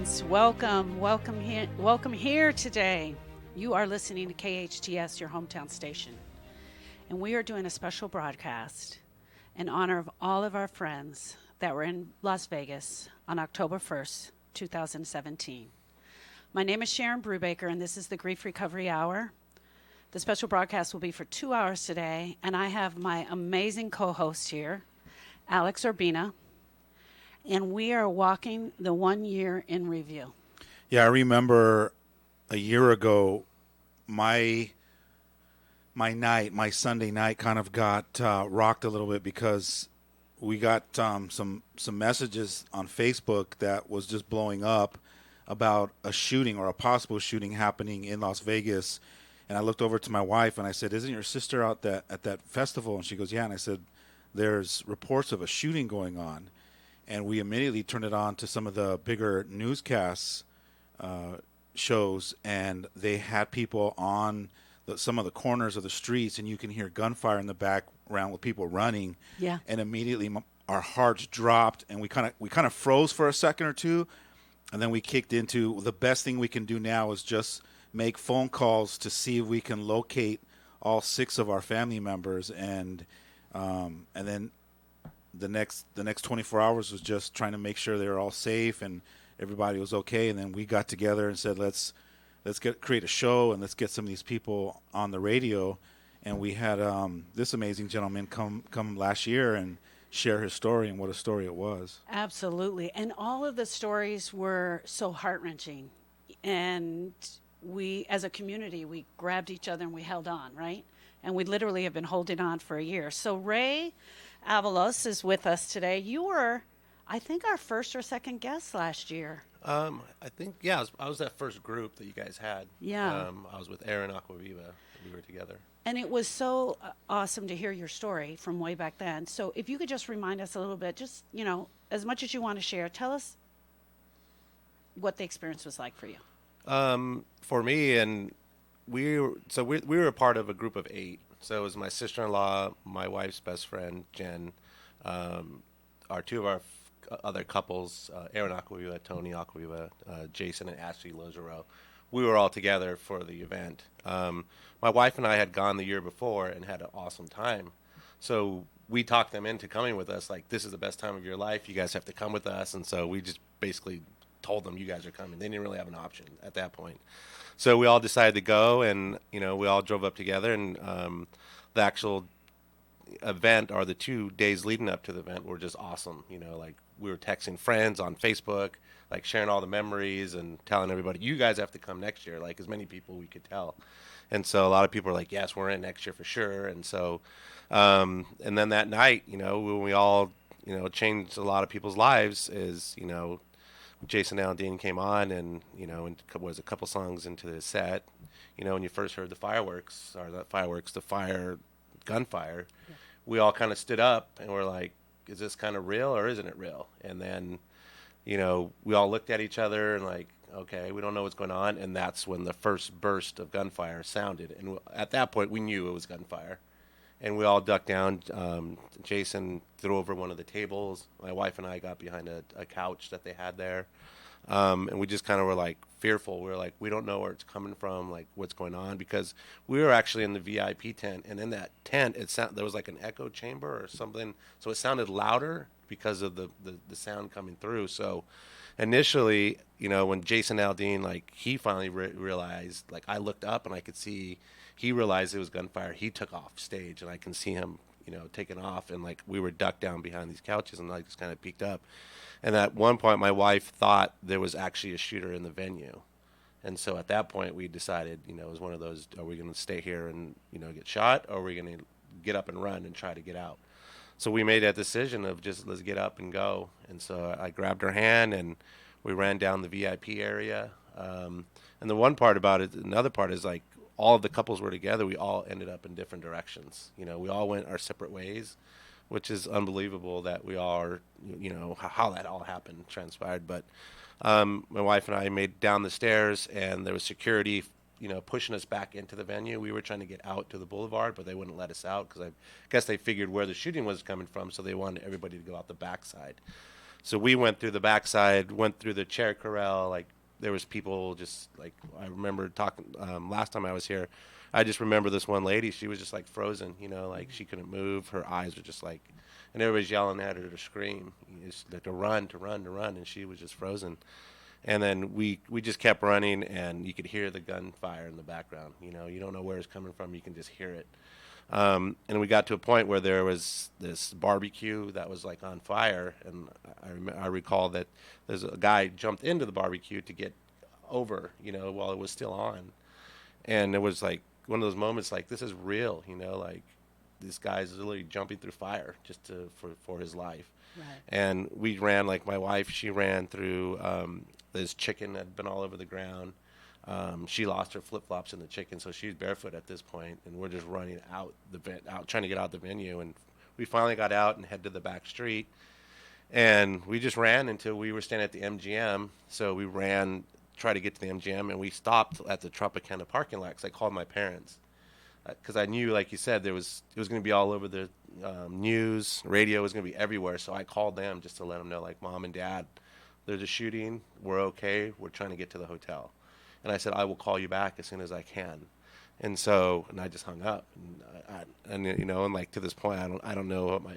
friends. Welcome here today. You are listening to KHTS, your hometown station. And we are doing a special broadcast in honor of all of our friends that were in Las Vegas on October 1st, 2017. My name is Sharon Brubaker, and this is the Grief Recovery Hour. The special broadcast will be for 2 hours today, and I have my amazing co-host here, Alex Urbina, and we are walking the 1 year in review. Yeah, I remember a year ago, my Sunday night kind of got rocked a little bit because we got some messages on Facebook that was just blowing up about a shooting or a possible shooting happening in Las Vegas. And I looked over to my wife and I said, "Isn't your sister out at that festival?" And she goes, "Yeah." And I said, "There's reports of a shooting going on." And we immediately turned it on to some of the bigger newscasts shows, and they had people on some of the corners of the streets, and you can hear gunfire in the background with people running. Yeah. And immediately our hearts dropped, and we kind of froze for a second or two, and then we kicked into the best thing we can do now is just make phone calls to see if we can locate all 6 of our family members, and then the next 24 hours was just trying to make sure they were all safe and everybody was okay. And then we got together and said, let's create a show and let's get some of these people on the radio. And we had this amazing gentleman come last year and share his story, and what a story it was. Absolutely. And all of the stories were so heart-wrenching. And we, as a community, we grabbed each other and we held on, right? And we literally have been holding on for a year. So Ray Avalos is with us today. You were, I think, our first or second guest last year. I think, yeah, I was that first group that you guys had. Yeah. I was with Aaron Aquaviva. We were together. And it was so awesome to hear your story from way back then. So if you could just remind us a little bit, just, as much as you want to share, tell us what the experience was like for you. For me, and we were a part of a group of 8. So it was my sister-in-law, my wife's best friend, Jen, our 2 of our other couples, Aaron Aquaviva, Tony Aquaviva, Jason and Ashley Lozero. We were all together for the event. My wife and I had gone the year before and had an awesome time. So we talked them into coming with us, like, this is the best time of your life. You guys have to come with us. And so we just basically told them, you guys are coming. They didn't really have an option at that point. So we all decided to go, and, we all drove up together, and the actual event, or the 2 days leading up to the event, were just awesome. Like, we were texting friends on Facebook, like sharing all the memories and telling everybody, you guys have to come next year, like as many people we could tell. And so a lot of people were like, yes, we're in next year for sure. And so, and then that night, when we all, changed a lot of people's lives is, Jason Aldean came on, and and was a couple songs into the set, when you first heard the gunfire, yeah. We all kind of stood up and we're like, is this kind of real or isn't it real? And then, we all looked at each other and like, okay, we don't know what's going on. And that's when the first burst of gunfire sounded. And at that point, we knew it was gunfire. And we all ducked down. Jason threw over one of the tables. My wife and I got behind a couch that they had there. And we just kind of were like fearful. We were like, we don't know where it's coming from, like what's going on, because we were actually in the VIP tent. And in that tent, there was like an echo chamber or something. So it sounded louder because of the sound coming through. So initially, when Jason Aldean, like, he finally realized, like, I looked up and I could see, he realized it was gunfire. He took off stage, and I can see him, taking off. And, like, we were ducked down behind these couches, and I just kind of peeked up. And at one point, my wife thought there was actually a shooter in the venue. And so at that point, we decided, it was one of those, are we going to stay here and, get shot, or are we going to get up and run and try to get out? So we made that decision of just, let's get up and go. And so I grabbed her hand, and we ran down the VIP area. And the one part about it, another part is, like, all of the couples were together. We all ended up in different directions. We all went our separate ways, which is unbelievable that we all are, how that all happened, transpired. But my wife and I made down the stairs, and there was security, pushing us back into the venue. We were trying to get out to the boulevard, but they wouldn't let us out because I guess they figured where the shooting was coming from, so they wanted everybody to go out the backside. So we went through the backside, went through the chair corral. Like there was people just like I remember talking last time I was here. I just remember this one lady. She was just like frozen, like she couldn't move. Her eyes were just like, and everybody's yelling at her to scream, just like to run, to run, to run, and she was just frozen. And then we just kept running, and you could hear the gunfire in the background. You don't know where it's coming from. You can just hear it. And we got to a point where there was this barbecue that was like on fire, and I recall that there's a guy jumped into the barbecue to get over, while it was still on, and it was like one of those moments like this is real, like this guy's literally jumping through fire just for his life. Right. And we ran, like my wife, she ran through this chicken that had been all over the ground. She lost her flip-flops in the chicken, so she's barefoot at this point, and we're just running out trying to get out the venue. And we finally got out and head to the back street, and we just ran until we were standing at the MGM. So we ran, try to get to the MGM, and we stopped at the Tropicana parking lot because I called my parents. Because I knew, like you said, it was going to be all over the news, radio was going to be everywhere. So I called them just to let them know, like, Mom and Dad, there's a shooting. We're okay. We're trying to get to the hotel. And I said, I will call you back as soon as I can. And I just hung up. And like to this point, I don't know what my,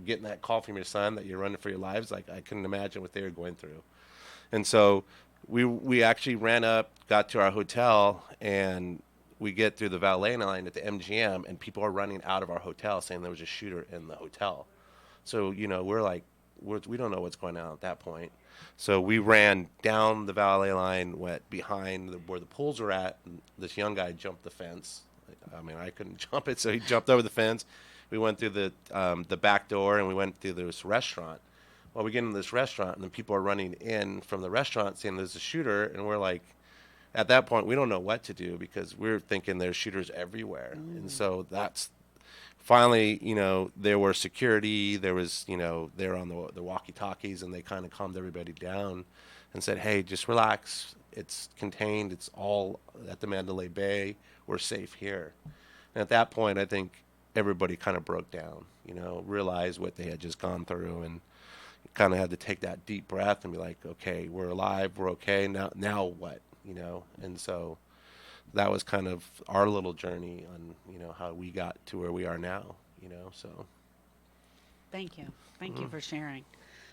getting that call from your son that you're running for your lives. Like I couldn't imagine what they were going through. And so we actually ran up, got to our hotel, and we get through the valet line at the MGM, and people are running out of our hotel saying there was a shooter in the hotel. So, we're like, we don't know what's going on at that point. So we ran down the valet line, went behind where the pools were at, and this young guy jumped the fence. I mean, I couldn't jump it, so he jumped over the fence. We went through the back door, and we went through this restaurant. Well, we get into this restaurant, and then people are running in from the restaurant saying there's a shooter, and we're like, at that point, we don't know what to do because we're thinking there's shooters everywhere. And so that's finally, there were security. There was, they're on the walkie-talkies, and they kind of calmed everybody down and said, hey, just relax. It's contained. It's all at the Mandalay Bay. We're safe here. And at that point, I think everybody kind of broke down, realized what they had just gone through, and kind of had to take that deep breath and be like, okay, we're alive. We're okay. Now what? And so that was kind of our little journey on, how we got to where we are now, so. Thank you. Thank you for sharing.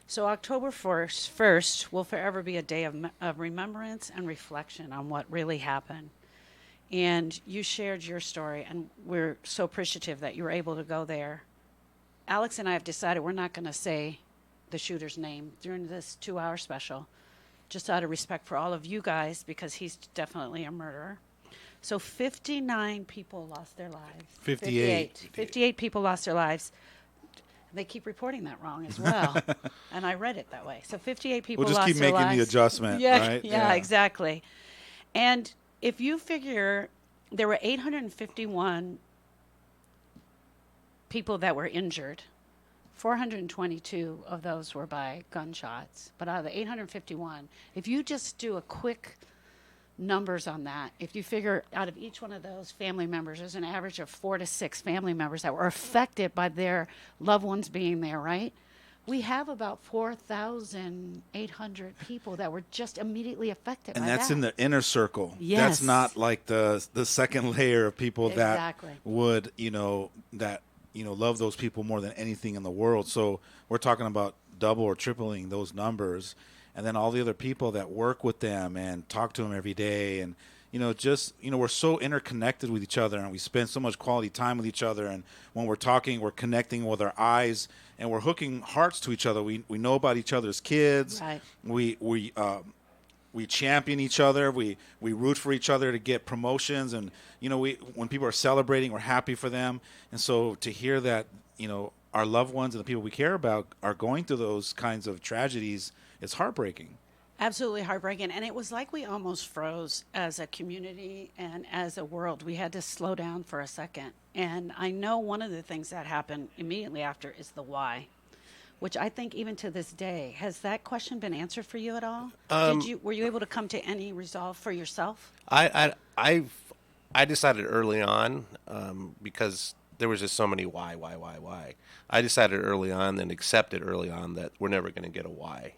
So October 1st will forever be a day of remembrance and reflection on what really happened. And you shared your story, and we're so appreciative that you were able to go there. Alex and I have decided we're not going to say the shooter's name during this 2-hour special, just out of respect for all of you guys, because he's definitely a murderer. So 59 people lost their lives. 58 people lost their lives. They keep reporting that wrong as well. And I read it that way. So 58 people lost their lives. We'll just keep making the adjustment, right? Yeah, exactly. And if you figure there were 851 people that were injured, 422 of those were by gunshots. But out of the 851, if you just do a quick numbers on that, if you figure out of each one of those family members, there's an average of 4 to 6 family members that were affected by their loved ones being there, right? We have about 4,800 people that were just immediately affected by that. And that's in the inner circle. Yes. That's not like the second layer of people Exactly. that would, love those people more than anything in the world. So we're talking about double or tripling those numbers. And then all the other people that work with them and talk to them every day. And, we're so interconnected with each other, and we spend so much quality time with each other. And when we're talking, we're connecting with our eyes, and we're hooking hearts to each other. We know about each other's kids. Right. We champion each other. We root for each other to get promotions. And, when people are celebrating, we're happy for them. And so to hear that, our loved ones and the people we care about are going through those kinds of tragedies, it's heartbreaking. Absolutely heartbreaking. And it was like we almost froze as a community and as a world. We had to slow down for a second. And I know one of the things that happened immediately after is the why, which I think even to this day, has that question been answered for you at all? Were you able to come to any resolve for yourself? I decided early on, because there was just so many why. I decided early on and accepted early on that we're never going to get a why.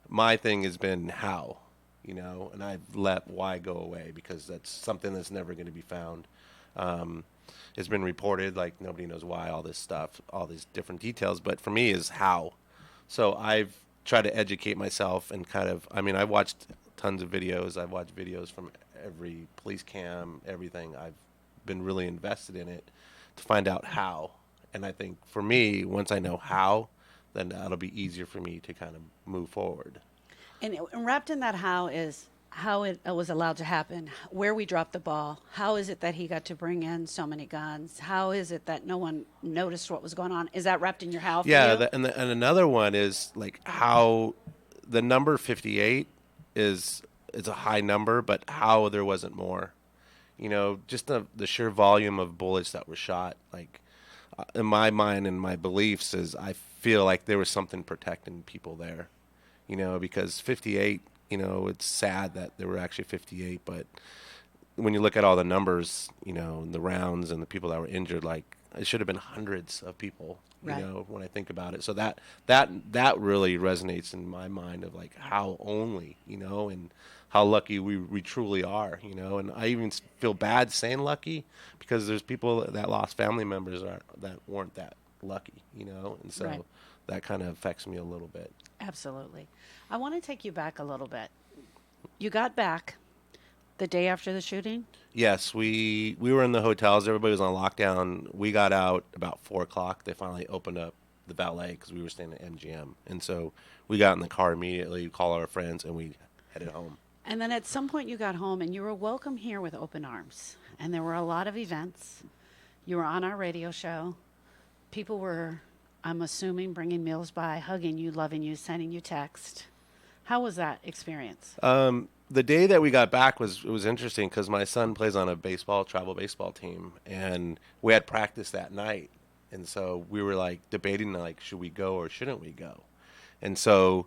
My thing has been how, and I've let why go away because that's something that's never going to be found. Um, it's been reported like nobody knows why, all this stuff, all these different details, but for me is how. So I've tried to educate myself and I've watched tons of videos. I've watched videos from every police cam, everything. I've been really invested in it to find out how. And I think for me, once I know how, then that'll be easier for me to kind of move forward. And wrapped in that how is how it was allowed to happen, where we dropped the ball. How is it that he got to bring in so many guns? How is it that no one noticed what was going on? Is that wrapped in your how for Yeah, you? and another one is like how the number 58 is a high number, but how there wasn't more. Just the sheer volume of bullets that were shot. Like in my mind and my beliefs is I feel like there was something protecting people there. Because 58, it's sad that there were actually 58, but when you look at all the numbers, and the rounds and the people that were injured, like it should have been hundreds of people, Right. when I think about it. So that really resonates in my mind of like how only, and how lucky we truly are, and I even feel bad saying lucky because there's people that lost family members that weren't that lucky, and so Right. that kind of affects me a little bit. Absolutely. I want to take you back a little bit. You got back the day after the shooting? Yes, we were in the hotels. Everybody was on lockdown. We got out about 4 o'clock. They finally opened up the valet because we were staying at MGM, and so we got in the car immediately, called our friends, and we headed home. And then at some point you got home and you were welcome here with open arms. And there were a lot of events. You were on our radio show. People were, I'm assuming, bringing meals by, hugging you, loving you, sending you text. How was that experience? The day that we got back was interesting because my son plays on a travel baseball team, and we had practice that night, and so we were like debating like should we go or shouldn't we go, and so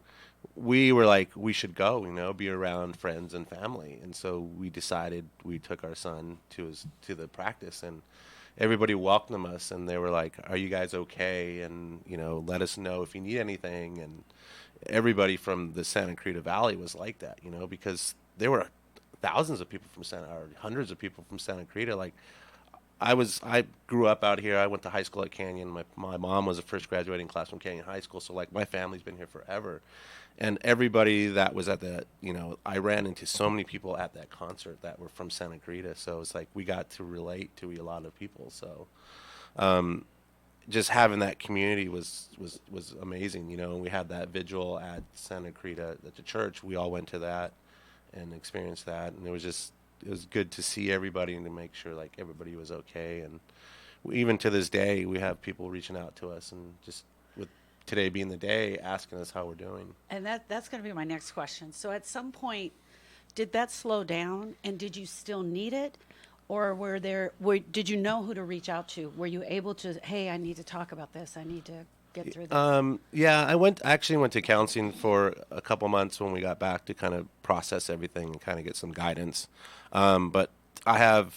we were like we should go, be around friends and family, and so we decided we took our son to the practice, and everybody welcomed us, and they were like, "Are you guys okay?" And let us know if you need anything, and everybody from the Santa Clarita Valley was like that, because there were thousands of people or hundreds of people from Santa Clarita. Like I grew up out here. I went to high school at Canyon. My mom was the first graduating class from Canyon High School. So like my family's been here forever. And everybody that was at I ran into so many people at that concert that were from Santa Clarita. So it's like we got to relate to a lot of people. So just having that community was amazing, and we had that vigil at Santa Clarita at the church. We all went to that and experienced that, and it was good to see everybody and to make sure like everybody was okay. And even to this day, we have people reaching out to us and just with today being the day, asking us how we're doing. And that's going to be my next question. So at some point, did that slow down and did you still need it? Or did you know who to reach out to? Were you able to, hey, I need to talk about this. I need to get through this. Yeah, actually went to counseling for a couple months when we got back to kind of process everything and kind of get some guidance. But I have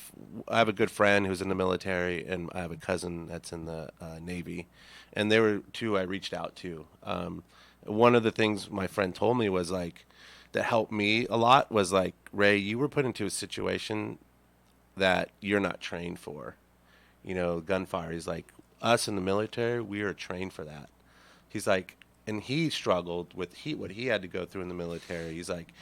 a good friend who's in the military, and I have a cousin that's in the Navy, and they were two I reached out to. One of the things my friend told me was like that helped me a lot was like, Ray, you were put into a situation that you're not trained for. Gunfire. He's like, us in the military, we are trained for that. He's like, and he struggled with what he had to go through in the military. He's like,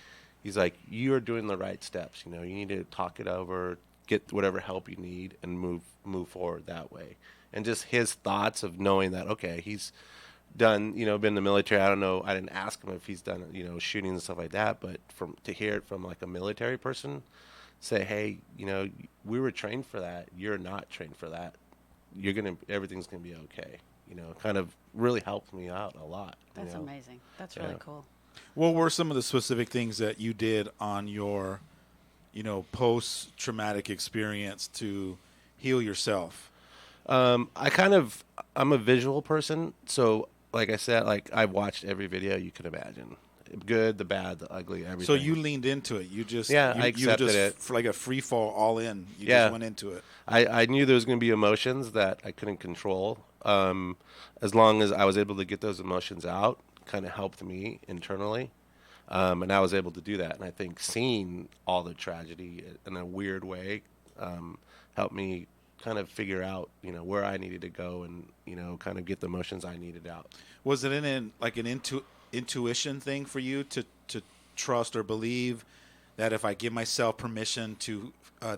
you're doing the right steps. You need to talk it over, get whatever help you need, and move forward that way. And just his thoughts of knowing that, okay, he's done, been in the military. I don't know. I didn't ask him if he's done, shooting and stuff like that. But to hear it from like a military person, say, hey, we were trained for that. You're not trained for that. Everything's gonna be okay. Kind of really helped me out a lot. That's amazing. That's really cool. What were some of the specific things that you did on your, post-traumatic experience to heal yourself? I'm a visual person, so like I said, like I've watched every video you could imagine. good, the bad, the ugly, everything. So you leaned into it. I accepted it. Like a free fall, all in. You Yeah. just went into it. I knew there was going to be emotions that I couldn't control. As long as I was able to get those emotions out, kind of helped me internally. And I was able to do that. And I think seeing all the tragedy in a weird way helped me kind of figure out, where I needed to go and, kind of get the emotions I needed out. Was it an intuition thing for you to trust or believe that if I give myself permission to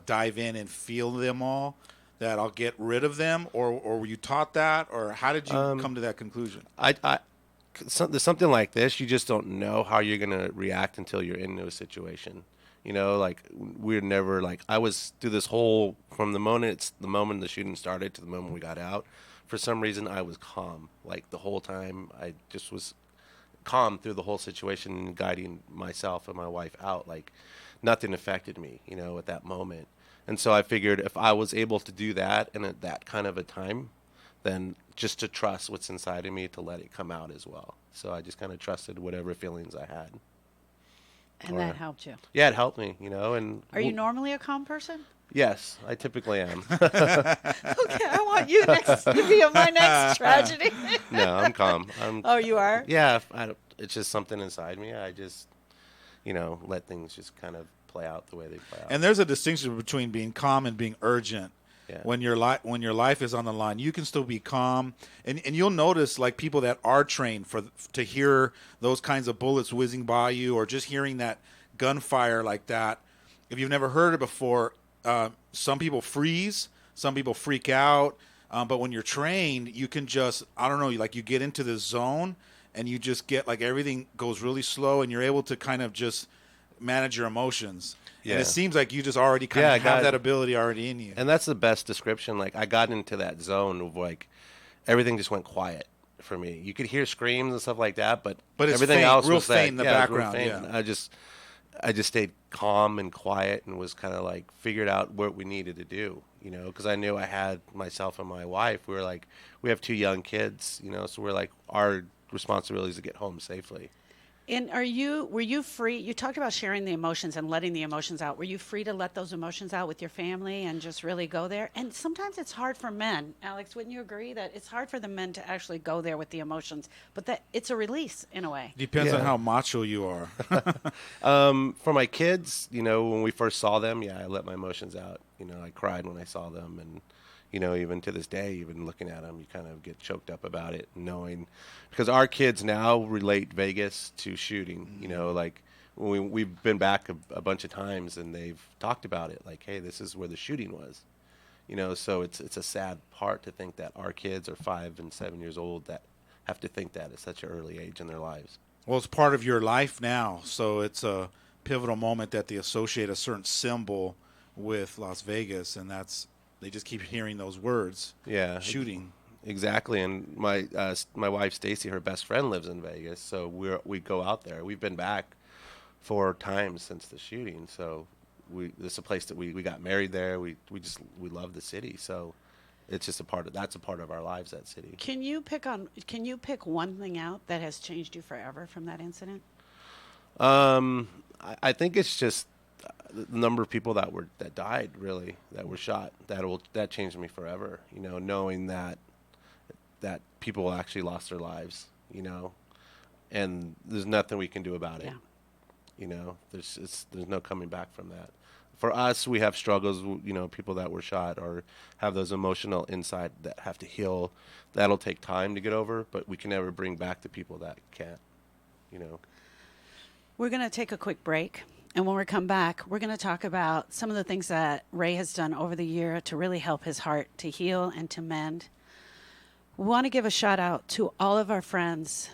dive in and feel them all, that I'll get rid of them? Or were you taught that? Or how did you come to that conclusion? There's something like this, you just don't know how you're going to react until you're into a situation. Like we're never like, I was through this whole, from the moment the shooting started to the moment we got out, for some reason I was calm. Like the whole time I just was calm through the whole situation and guiding myself and my wife out. Like nothing affected me, at that moment. And so I figured if I was able to do that and at that kind of a time, then just to trust what's inside of me to let it come out as well. So I just kind of trusted whatever feelings I had. And that helped you. Yeah, it helped me, and... Are you normally a calm person? Yes, I typically am. Okay, I want you to be my next tragedy. No, I'm calm. Oh, you are? Yeah, it's just something inside me. I just, let things just kind of play out the way they play out. And there's a distinction between being calm and being urgent. Yeah. When your life is on the line, you can still be calm, and you'll notice like people that are trained to hear those kinds of bullets whizzing by you, or just hearing that gunfire like that. If you've never heard it before, some people freeze, some people freak out, but when you're trained, you can just, I don't know, you get into this zone, and you just get like everything goes really slow, and you're able to kind of just manage your emotions. Yeah. And it seems like you just already kind of have that ability already in you. And that's the best description. Like I got into that zone of like everything just went quiet for me. You could hear screams and stuff like that, but it's everything faint, else real was faint in the background. Yeah. I just stayed calm and quiet and was kind of like figured out what we needed to do, because I knew I had myself and my wife. We have 2 young kids, so we're like, our responsibility is to get home safely. And were you free? You talked about sharing the emotions and letting the emotions out. Were you free to let those emotions out with your family and just really go there? And sometimes it's hard for men. Alex, wouldn't you agree that it's hard for the men to actually go there with the emotions, but that it's a release in a way? Depends on how macho you are. For my kids, when we first saw them, I let my emotions out. I cried when I saw them, and even to this day, even looking at them, you kind of get choked up about it, knowing, because our kids now relate Vegas to shooting. Like we've been back a bunch of times, and they've talked about it. Like, hey, this is where the shooting was. So it's a sad part to think that our kids are 5 and 7 years old that have to think that at such an early age in their lives. Well, it's part of your life now, so it's a pivotal moment that they associate a certain symbol with Las Vegas, and they just keep hearing those words. Yeah, shooting. Exactly. And my wife Stacy, her best friend, lives in Vegas, so we go out there. We've been back 4 times since the shooting, so this is a place that we got married there. We love the city, so it's just that's a part of our lives, that city. Can you pick one thing out that has changed you forever from that incident? I think it's just the number of people that died, really, that were shot. That changed me forever. Knowing that people actually lost their lives. And there's nothing we can do about it. Yeah. There's no coming back from that. For us, we have struggles. People that were shot or have those emotional inside that have to heal. That'll take time to get over, but we can never bring back the people that can't. We're going to take a quick break. And when we come back, we're going to talk about some of the things that Ray has done over the year to really help his heart to heal and to mend. We want to give a shout out to all of our friends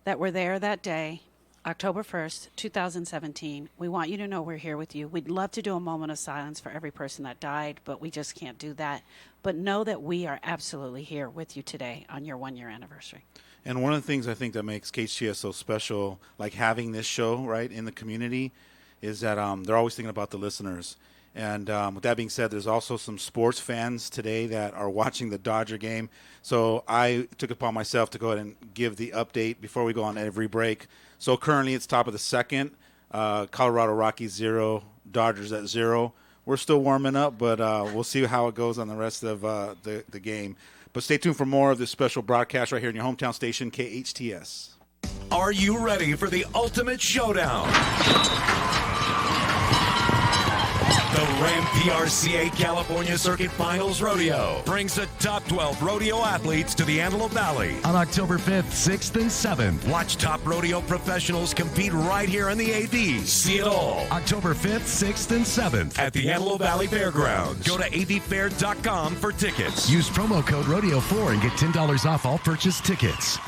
that were there that day, October 1st, 2017. We want you to know we're here with you. We'd love to do a moment of silence for every person that died, but we just can't do that. But know that we are absolutely here with you today on your 1-year anniversary. And one of the things I think that makes KHTS so special, like having this show, right, in the community, is that they're always thinking about the listeners. And with that being said, there's also some sports fans today that are watching the Dodger game. So I took it upon myself to go ahead and give the update before we go on every break. So currently it's top of the second. Colorado Rockies 0, Dodgers at 0. We're still warming up, but we'll see how it goes on the rest of the game. But stay tuned for more of this special broadcast right here in your hometown station, KHTS. Are you ready for the ultimate showdown? The Ram PRCA California Circuit Finals Rodeo brings the top 12 rodeo athletes to the Antelope Valley on October 5th, 6th, and 7th. Watch top rodeo professionals compete right here in the AV. See it all October 5th, 6th, and 7th at the Antelope Valley Fairgrounds. Go to avfair.com for tickets. Use promo code RODEO4 and get $10 off all purchase tickets.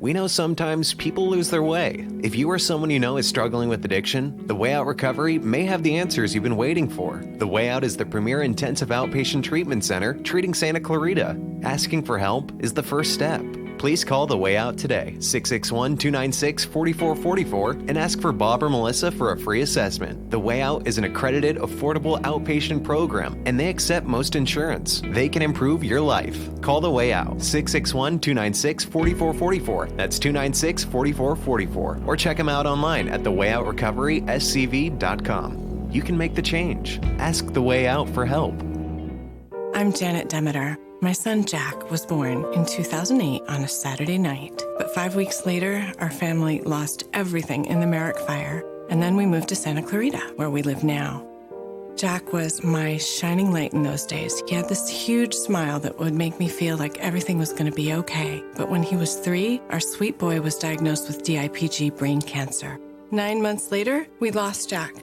We know sometimes people lose their way. If you or someone you know is struggling with addiction, The Way Out Recovery may have the answers you've been waiting for. The Way Out is the premier intensive outpatient treatment center treating Santa Clarita. Asking for help is the first step. Please call The Way Out today, 661-296-4444, and ask for Bob or Melissa for a free assessment. The Way Out is an accredited, affordable outpatient program, and they accept most insurance. They can improve your life. Call The Way Out, 661-296-4444. That's 296-4444. Or check them out online at thewayoutrecoveryscv.com. You can make the change. Ask The Way Out for help. I'm Janet Demeter. My son Jack was born in 2008 on a Saturday night. But 5 weeks later, our family lost everything in the Merrick fire. And then we moved to Santa Clarita, where we live now. Jack was my shining light in those days. He had this huge smile that would make me feel like everything was going to be okay. But when he was 3, our sweet boy was diagnosed with DIPG brain cancer. 9 months later, we lost Jack.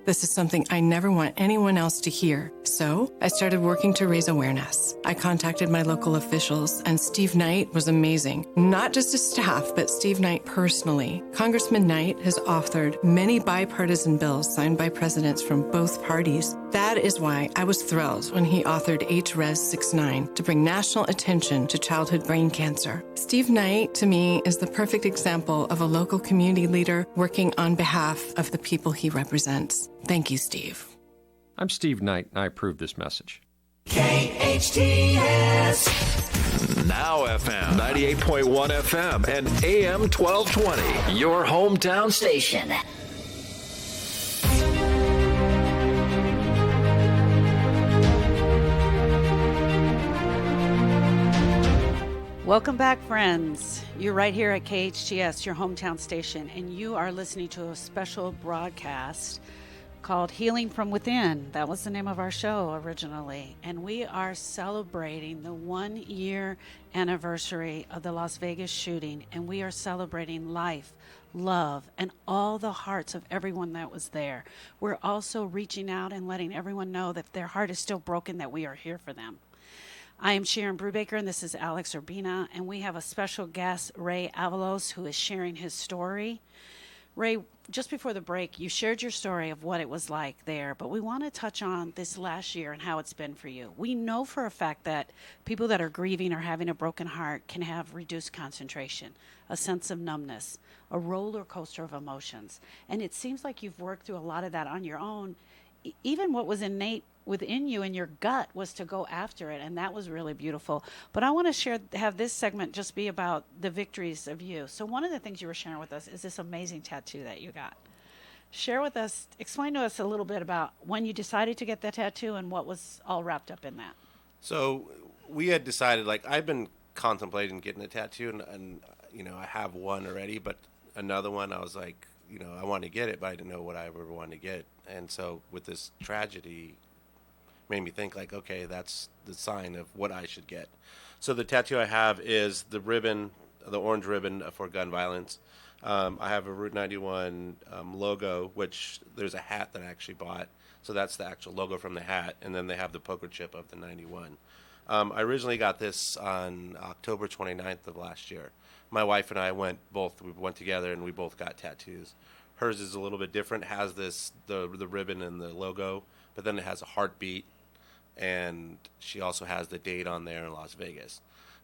This is something I never want anyone else to hear. So I started working to raise awareness. I contacted my local officials, and Steve Knight was amazing. Not just his staff, but Steve Knight personally. Congressman Knight has authored many bipartisan bills signed by presidents from both parties. That is why I was thrilled when he authored HRES 69 to bring national attention to childhood brain cancer. Steve Knight, to me, is the perfect example of a local community leader working on behalf of the people he represents. Thank you, Steve. I'm Steve Knight, and I approve this message. KHTS. Now FM 98.1 FM and AM 1220. Your hometown station. Welcome back, friends. You're right here at KHTS, your hometown station, and you are listening to a special broadcast called Healing from Within. That was the name of our show originally. And we are celebrating the 1-year anniversary of the Las Vegas shooting. And we are celebrating life, love, and all the hearts of everyone that was there. We're also reaching out and letting everyone know that if their heart is still broken, that we are here for them. I am Sharon Brubaker, and this is Alex Urbina. And we have a special guest, Ray Avalos, who is sharing his story. Ray, just before the break, you shared your story of what it was like there, but we want to touch on this last year and how it's been for you. We know for a fact that people that are grieving or having a broken heart can have reduced concentration, a sense of numbness, a roller coaster of emotions. And it seems like you've worked through a lot of that on your own. Even what was innate within you and your gut was to go after it, and that was really beautiful. But I want to have this segment just be about the victories of you. So one of the things you were sharing with us is this amazing tattoo that you got. Share with us, explain to us a little bit about when you decided to get that tattoo and what was all wrapped up in that. So we had decided, like, I've been contemplating getting a tattoo, and you know, I have one already, but another one, I was like, you know, I wanted to get it, but I didn't know what I ever wanted to get. And so with this tragedy, made me think, like, okay, that's the sign of what I should get. So the tattoo I have is the ribbon, the orange ribbon for gun violence. I have a Route 91 logo, which there's a hat that I actually bought. So that's the actual logo from the hat. And then they have the poker chip of the 91. I originally got this on October 29th of last year. My wife and I went together, and we both got tattoos. Hers is a little bit different, has the ribbon and the logo, but then it has a heartbeat. and she also has the date on there in Las Vegas.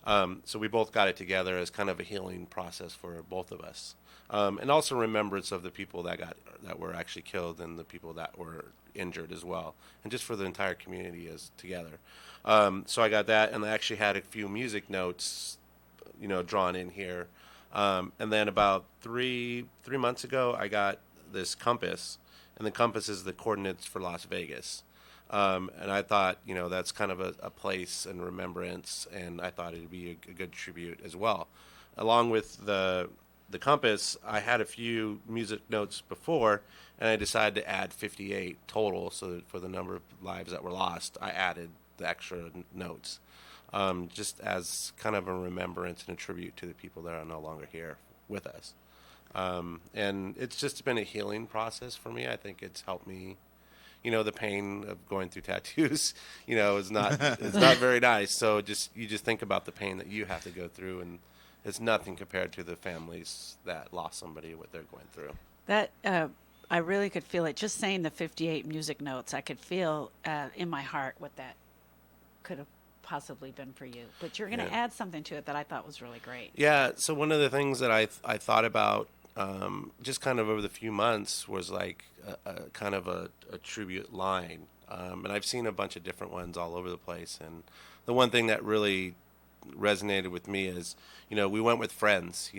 So we both got it together as kind of a healing process for both of us, and also remembrance of the people that were actually killed and the people that were injured as well, and just for the entire community as together. So I got that, and I actually had a few music notes, drawn in here. And then about three months ago, I got this compass, and the compass is the coordinates for Las Vegas. And I thought, that's kind of a place and remembrance, and I thought it would be a good tribute as well. Along with the compass, I had a few music notes before, and I decided to add 58 total. So that for the number of lives that were lost, I added the extra notes, just as kind of a remembrance and a tribute to the people that are no longer here with us. And it's just been a healing process for me. I think it's helped me. The pain of going through tattoos, is not it's not very nice. So you just think about the pain that you have to go through, and it's nothing compared to the families that lost somebody, what they're going through. That I really could feel it. Just saying the 58 music notes, I could feel in my heart what that could have possibly been for you. But you're going to add something to it that I thought was really great. Yeah. So one of the things that I thought about just kind of over the few months was like a kind of a tribute line. And I've seen a bunch of different ones all over the place. And the one thing that really resonated with me is, we went with friends.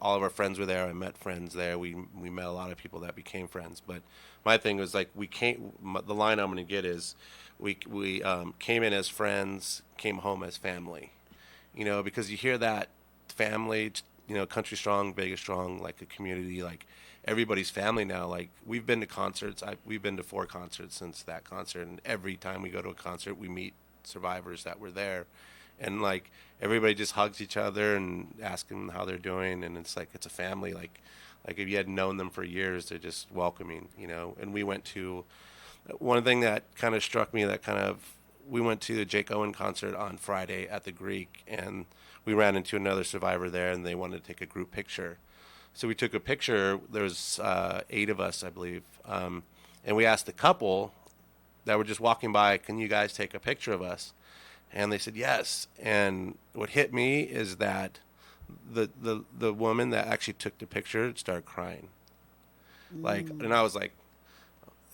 All of our friends were there. I met friends there. We met a lot of people that became friends. But my thing was like the line I'm going to get is we came in as friends, came home as family. Because you hear that family, country strong, Vegas strong, like a community, like everybody's family now. Like we've been to concerts. We've been to 4 concerts since that concert, and every time we go to a concert, we meet survivors that were there, and like everybody just hugs each other and asks them how they're doing, and it's like it's a family. Like if you had known them for years, they're just welcoming, And we went to one thing that kind of struck me. We went to the Jake Owen concert on Friday at the Greek, and we ran into another survivor there, and they wanted to take a group picture. So we took a picture. There was 8 of us, I believe, and we asked the couple that were just walking by, "Can you guys take a picture of us?" And they said yes. And what hit me is that the woman that actually took the picture started crying. And I was like,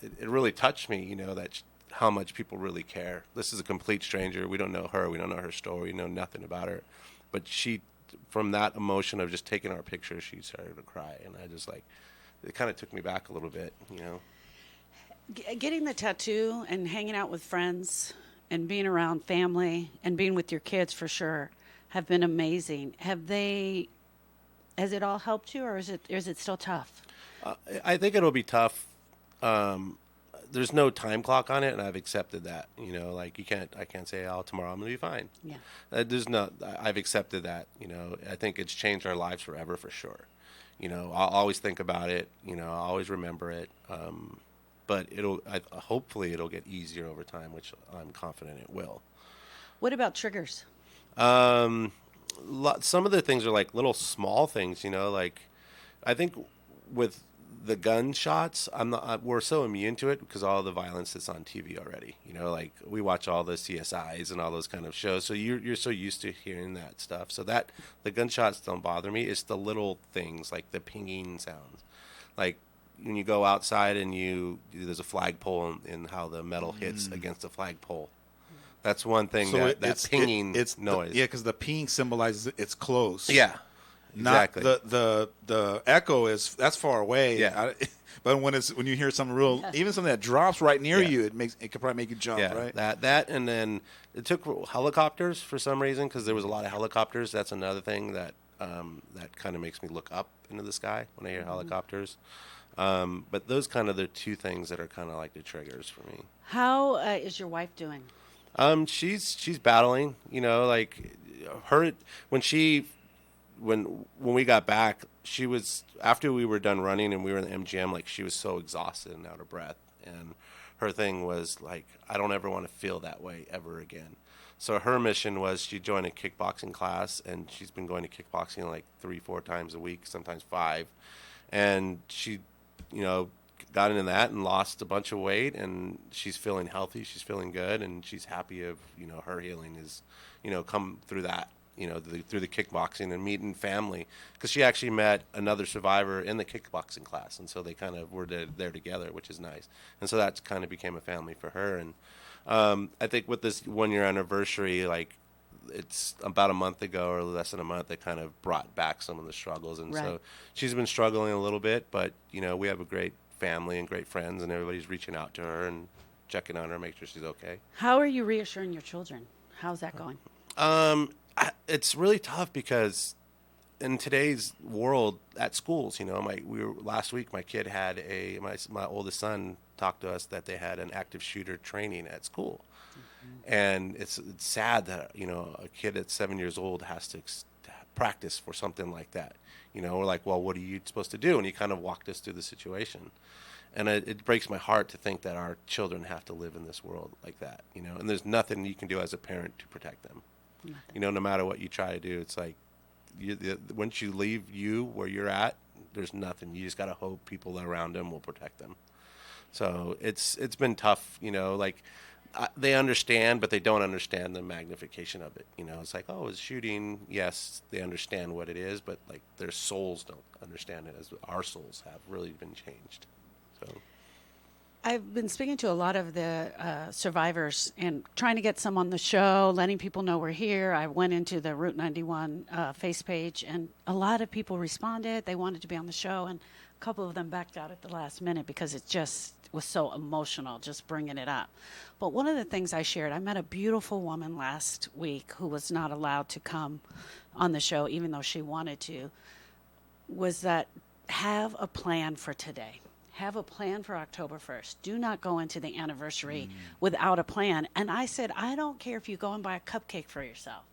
it really touched me, that how much people really care. This is a complete stranger. We don't know her. We don't know her story. We know nothing about her. But she, from that emotion of just taking our picture, she started to cry. And I just it kind of took me back a little bit, Getting the tattoo and hanging out with friends and being around family and being with your kids for sure have been amazing. Has it all helped you, or is it still tough? I think it'll be tough. There's no time clock on it, and I've accepted that. Like I can't say, "Oh, tomorrow I'm gonna be fine." Yeah. I've accepted that. I think it's changed our lives forever for sure. I'll always think about it. I'll always remember it. But hopefully it'll get easier over time, which I'm confident it will. What about triggers? Some of the things are like little small things, like I think with the gunshots, we're so immune to it because all the violence that's on TV already, like we watch all the CSIs and all those kind of shows. So you're so used to hearing that stuff. So that the gunshots don't bother me. It's the little things like the pinging sounds, like when you go outside and there's a flagpole and how the metal hits against the flagpole. That's one thing. So that pinging noise. Because the ping symbolizes it's close. Yeah, exactly. Not the echo that's far away. Yeah. But when you hear something real, even something that drops right near you, it could probably make you jump. Yeah, right. That and then it took helicopters for some reason because there was a lot of helicopters. That's another thing that kind of makes me look up into the sky when I hear helicopters. But those kind of the 2 things that are kind of like the triggers for me. How is your wife doing? She's battling, like her when we got back, she was, after we were done running and we were in the MGM, like she was so exhausted and out of breath. And her thing was like, I don't ever want to feel that way ever again. So her mission was she joined a kickboxing class, and she's been going to kickboxing like 3-4 times a week, sometimes 5. And she, got into that and lost a bunch of weight, and she's feeling healthy. She's feeling good, and she's happy of, her healing is, come through that, through the kickboxing and meeting family, because she actually met another survivor in the kickboxing class, and so they kind of were there together, which is nice. And so that kind of became a family for her. And I think with this 1 year anniversary, like, it's about a month ago or less than a month, that kind of brought back some of the struggles. And so she's been struggling a little bit, but, we have a great family and great friends, and everybody's reaching out to her and checking on her, make sure she's okay. How are you reassuring your children? How's that going? It's really tough because in today's world at schools, last week my kid had my oldest son talked to us that they had an active shooter training at school. And it's sad that, a kid at 7 years old has to practice for something like that. We're like, well, what are you supposed to do? And he kind of walked us through the situation. And it breaks my heart to think that our children have to live in this world like that, and there's nothing you can do as a parent to protect them. Nothing. No matter what you try to do, it's like once you leave where you're at, there's nothing. You just got to hope people around them will protect them. So it's been tough, they understand, but they don't understand the magnification of it. It's like, oh, it's shooting. Yes, they understand what it is, but like their souls don't understand it as our souls have really been changed. So I've been speaking to a lot of the survivors and trying to get some on the show, letting people know we're here. I went into the Route 91 face page, and a lot of people responded. They wanted to be on the show, and a couple of them backed out at the last minute because it just was so emotional, just bringing it up. But one of the things I shared, I met a beautiful woman last week who was not allowed to come on the show, even though she wanted to, was that have a plan for today. Have a plan for October 1st. Do not go into the anniversary without a plan. And I said, I don't care if you go and buy a cupcake for yourself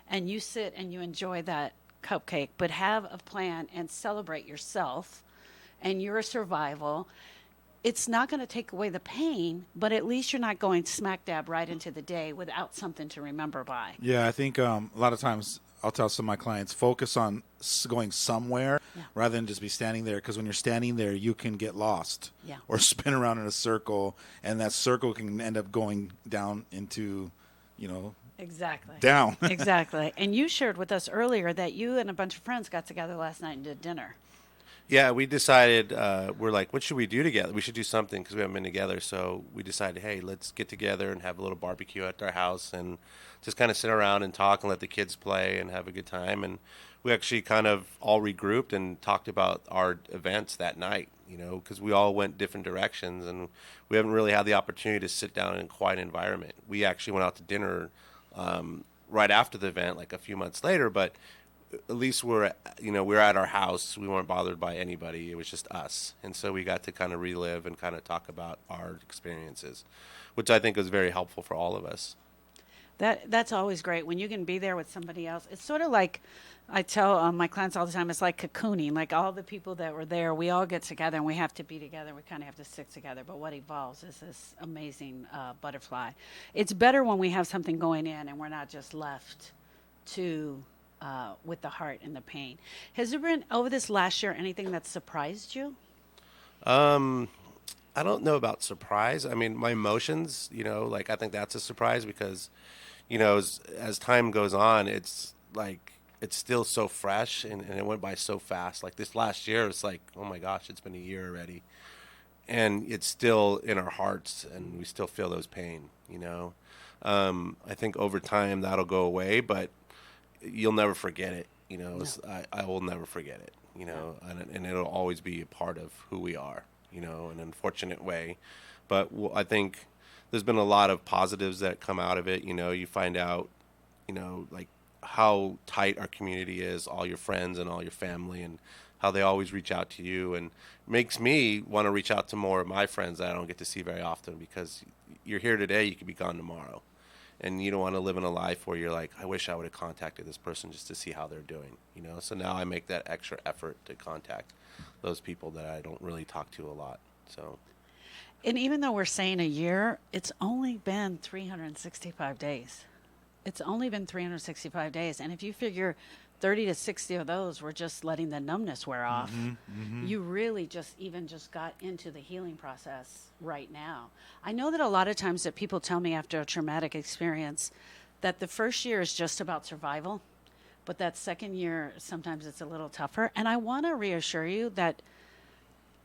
and you sit and you enjoy that cupcake, but have a plan and celebrate yourself and your survival. It's not going to take away the pain, but at least you're not going smack dab right into the day without something to remember by. Yeah, I think a lot of times I'll tell some of my clients, focus on going somewhere rather than just be standing there, because when you're standing there, you can get lost or spin around in a circle, and that circle can end up going down into, Exactly. down. Exactly. And you shared with us earlier that you and a bunch of friends got together last night and did dinner. Yeah, we decided, we're like, what should we do together? We should do something because we haven't been together. So we decided, hey, let's get together and have a little barbecue at our house and just kind of sit around and talk and let the kids play and have a good time. And we actually kind of all regrouped and talked about our events that night, because we all went different directions and we haven't really had the opportunity to sit down in a quiet environment. We actually went out to dinner right after the event, like a few months later, but at least we're at our house. We weren't bothered by anybody. It was just us. And so we got to kind of relive and kind of talk about our experiences, which I think was very helpful for all of us. That's always great when you can be there with somebody else. It's sort of like I tell my clients all the time, it's like cocooning. Like all the people that were there, we all get together and we have to be together. We kind of have to stick together. But what evolves is this amazing butterfly. It's better when we have something going in and we're not just left to with the heart and the pain. Has there been, over this last year, anything that surprised you? I don't know about surprise. I mean, my emotions, I think that's a surprise because, as time goes on, it's like, it's still so fresh and it went by so fast. Like this last year, it's like, oh my gosh, it's been a year already. And it's still in our hearts and we still feel those pain, I think over time that'll go away, but you'll never forget it. No. I will never forget it, and it'll always be a part of who we are, in an unfortunate way. But I think there's been a lot of positives that come out of it. You find out, like how tight our community is, all your friends and all your family, and how they always reach out to you, and makes me want to reach out to more of my friends that I don't get to see very often, because you're here today, you could be gone tomorrow. And you don't want to live in a life where you're like, I wish I would have contacted this person just to see how they're doing, So now I make that extra effort to contact those people that I don't really talk to a lot. So, and even though we're saying a year, it's only been 365 days. It's only been 365 days. And if you figure 30 to 60 of those were just letting the numbness wear off, you really just got into the healing process right now. I know that a lot of times that people tell me after a traumatic experience that the first year is just about survival, but that second year, sometimes it's a little tougher. And I want to reassure you that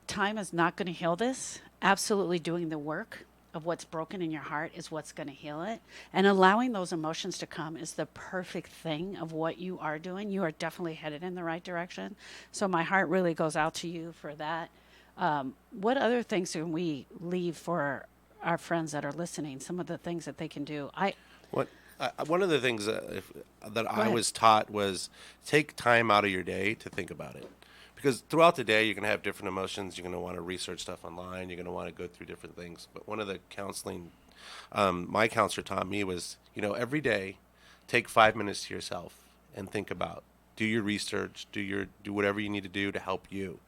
time is not going to heal this. Absolutely doing the work of what's broken in your heart is what's going to heal it. And allowing those emotions to come is the perfect thing of what you are doing. You are definitely headed in the right direction. So my heart really goes out to you for that. What other things can we leave for our friends that are listening? Some of the things that they can do. One of the things that I was taught was take time out of your day to think about it. Because throughout the day, you're going to have different emotions. You're going to want to research stuff online. You're going to want to go through different things. But one of the counseling my counselor taught me was, every day, take 5 minutes to yourself and think about. Do your research. Do whatever you need to do to help you.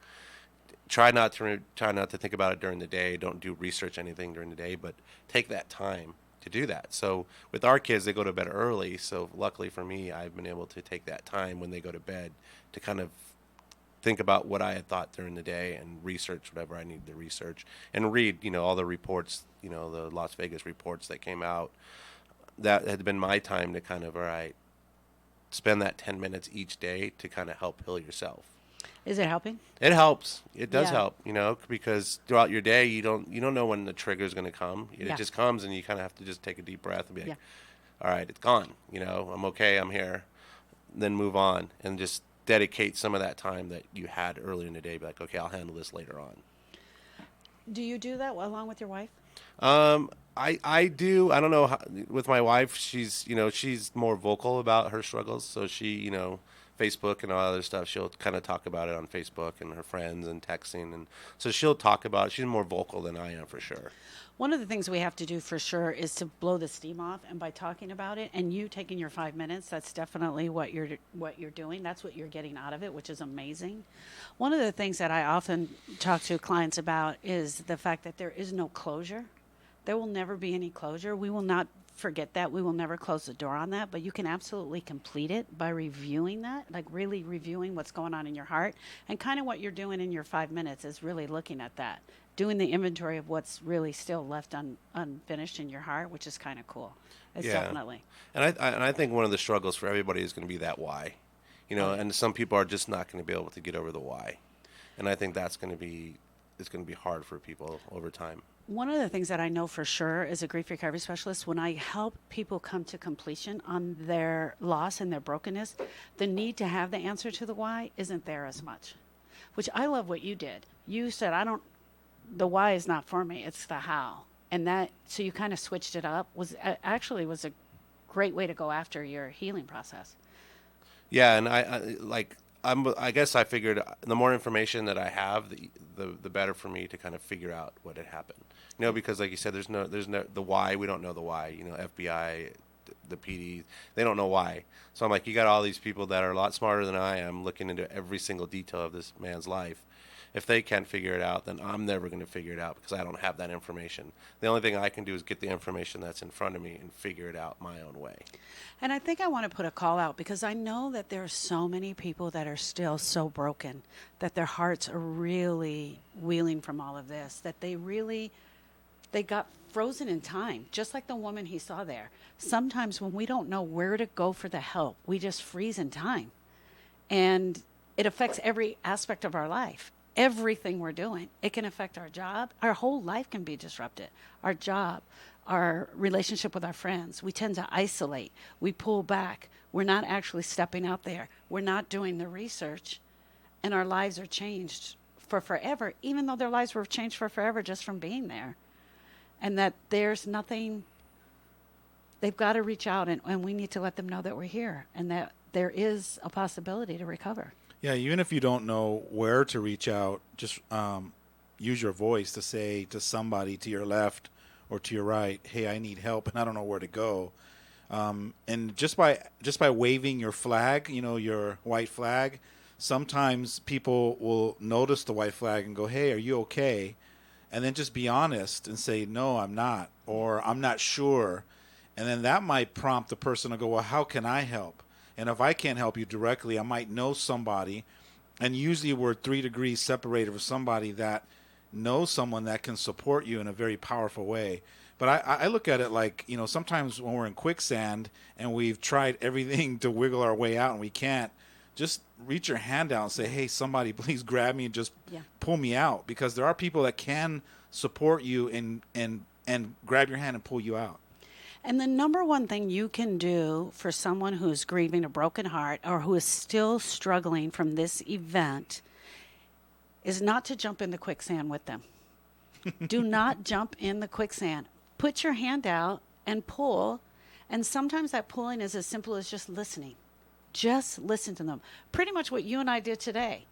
Try not to think about it during the day. Don't do research anything during the day, but take that time to do that. So with our kids, they go to bed early. So luckily for me, I've been able to take that time when they go to bed to kind of think about what I had thought during the day and research whatever I needed to research and read, all the reports, the Las Vegas reports that came out. That had been my time to kind of, all right, spend that 10 minutes each day to kind of help heal yourself. Is it helping? It helps. It does Yeah. help, because throughout your day, you don't know when the trigger is going to come. It Yeah. just comes and you kind of have to just take a deep breath and be like, Yeah. all right, it's gone. I'm okay. I'm here. Then move on and just dedicate some of that time that you had earlier in the day. Be like, okay, I'll handle this later on. Do you do that along with your wife? I do. I don't know how, with my wife, she's more vocal about her struggles. So she, Facebook and all other stuff, she'll kind of talk about it on Facebook and her friends and texting. And so she'll talk about it. She's more vocal than I am for sure. One of the things we have to do for sure is to blow the steam off, and by talking about it and you taking your 5 minutes, that's definitely what you're doing. That's what you're getting out of it, which is amazing. One of the things that I often talk to clients about is the fact that there is no closure. There will never be any closure. We will not forget that. We will never close the door on that, but you can absolutely complete it by reviewing that, like really reviewing what's going on in your heart. And kind of what you're doing in your 5 minutes is really looking at that, doing the inventory of what's really still left unfinished in your heart, which is kind of cool. It's definitely. And I think one of the struggles for everybody is going to be that why, and some people are just not going to be able to get over the why. And I think it's going to be hard for people over time. One of the things that I know for sure as a grief recovery specialist, when I help people come to completion on their loss and their brokenness, the need to have the answer to the why isn't there as much, which I love what you did. You said, the why is not for me, it's the how. And so you kind of switched it up, was a great way to go after your healing process. Yeah. And I guess I figured the more information that I have, the better for me to kind of figure out what had happened. Because like you said, there's no the why. We don't know the why. FBI, the PD, they don't know why. So I'm like, you got all these people that are a lot smarter than I am, looking into every single detail of this man's life. If they can't figure it out, then I'm never going to figure it out because I don't have that information. The only thing I can do is get the information that's in front of me and figure it out my own way. And I think I want to put a call out because I know that there are so many people that are still so broken, that their hearts are really wheeling from all of this, that they got frozen in time, just like the woman he saw there. Sometimes when we don't know where to go for the help, we just freeze in time. And it affects every aspect of our life. Everything we're doing. It can affect our job. Our whole life can be disrupted. Our job, our relationship with our friends. We tend to isolate. We pull back. We're not actually stepping out there. We're not doing the research. And our lives are changed for forever, even though their lives were changed for forever just from being there. And that there's nothing, they've got to reach out and we need to let them know that we're here and that there is a possibility to recover. Yeah, even if you don't know where to reach out, just use your voice to say to somebody to your left or to your right, hey, I need help and I don't know where to go. And just by waving your flag, your white flag, sometimes people will notice the white flag and go, hey, are you okay? And then just be honest and say, no, I'm not, or I'm not sure. And then that might prompt the person to go, well, how can I help? And if I can't help you directly, I might know somebody. And usually we're 3 degrees separated from somebody that knows someone that can support you in a very powerful way. But I look at it like, sometimes when we're in quicksand and we've tried everything to wiggle our way out and we can't, just reach your hand out and say, hey, somebody please grab me and just pull me out. Because there are people that can support you and grab your hand and pull you out. And the number one thing you can do for someone who's grieving a broken heart or who is still struggling from this event is not to jump in the quicksand with them. Do not jump in the quicksand. Put your hand out and pull. And sometimes that pulling is as simple as just listening. Just listen to them. Pretty much what you and I did today.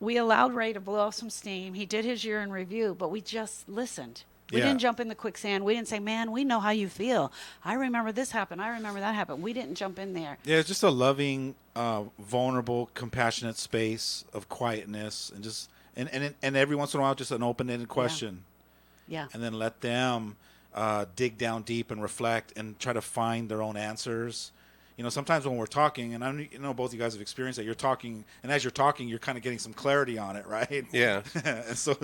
We allowed Ray to blow off some steam. He did his year in review, but we just listened. We didn't jump in the quicksand. We didn't say, man, we know how you feel. I remember this happened. I remember that happened. We didn't jump in there. Yeah, it's just a loving, vulnerable, compassionate space of quietness and just and every once in a while just an open-ended question. Yeah. And then let them dig down deep and reflect and try to find their own answers. Sometimes when we're talking, and I know both of you guys have experienced that, you're talking, and as you're talking, you're kind of getting some clarity on it, right? Yeah. And so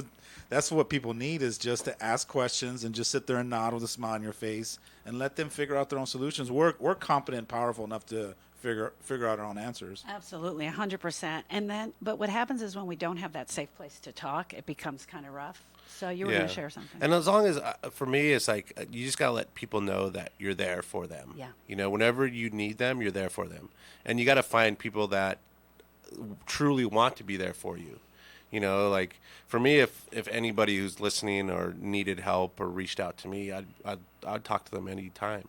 that's what people need, is just to ask questions and just sit there and nod with a smile on your face and let them figure out their own solutions. We're competent and powerful enough to figure out our own answers. Absolutely, 100%. But what happens is when we don't have that safe place to talk, it becomes kind of rough. So you were going to share something. And as long as, for me, it's like you just got to let people know that you're there for them. Yeah. Whenever you need them, you're there for them. And you got to find people that truly want to be there for you. Like for me, if anybody who's listening or needed help or reached out to me, I'd talk to them anytime,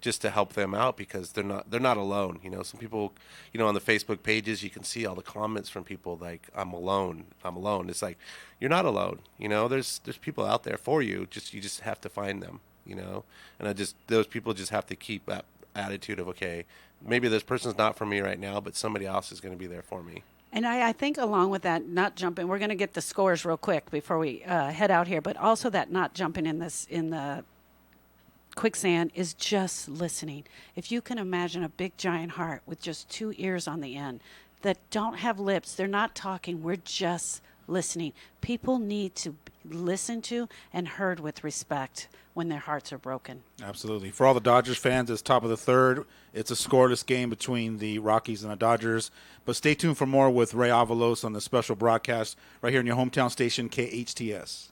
just to help them out, because they're not alone. Some people, on the Facebook pages, you can see all the comments from people like, I'm alone. It's like, you're not alone. There's people out there for you. You just have to find them, and those people just have to keep that attitude of, okay, maybe this person's not for me right now, but somebody else is going to be there for me. And I think along with that, not jumping, we're going to get the scores real quick before we head out here, but also that not jumping in the quicksand is just listening. If you can imagine a big giant heart with just 2 ears on the end that don't have lips, they're not talking, we're just listening. People need to listen to and heard with respect when their hearts are broken. Absolutely. For all the Dodgers fans, it's top of the third. It's a scoreless game between the Rockies and the Dodgers. But stay tuned for more with Ray Avalos on the special broadcast right here in your hometown station, KHTS.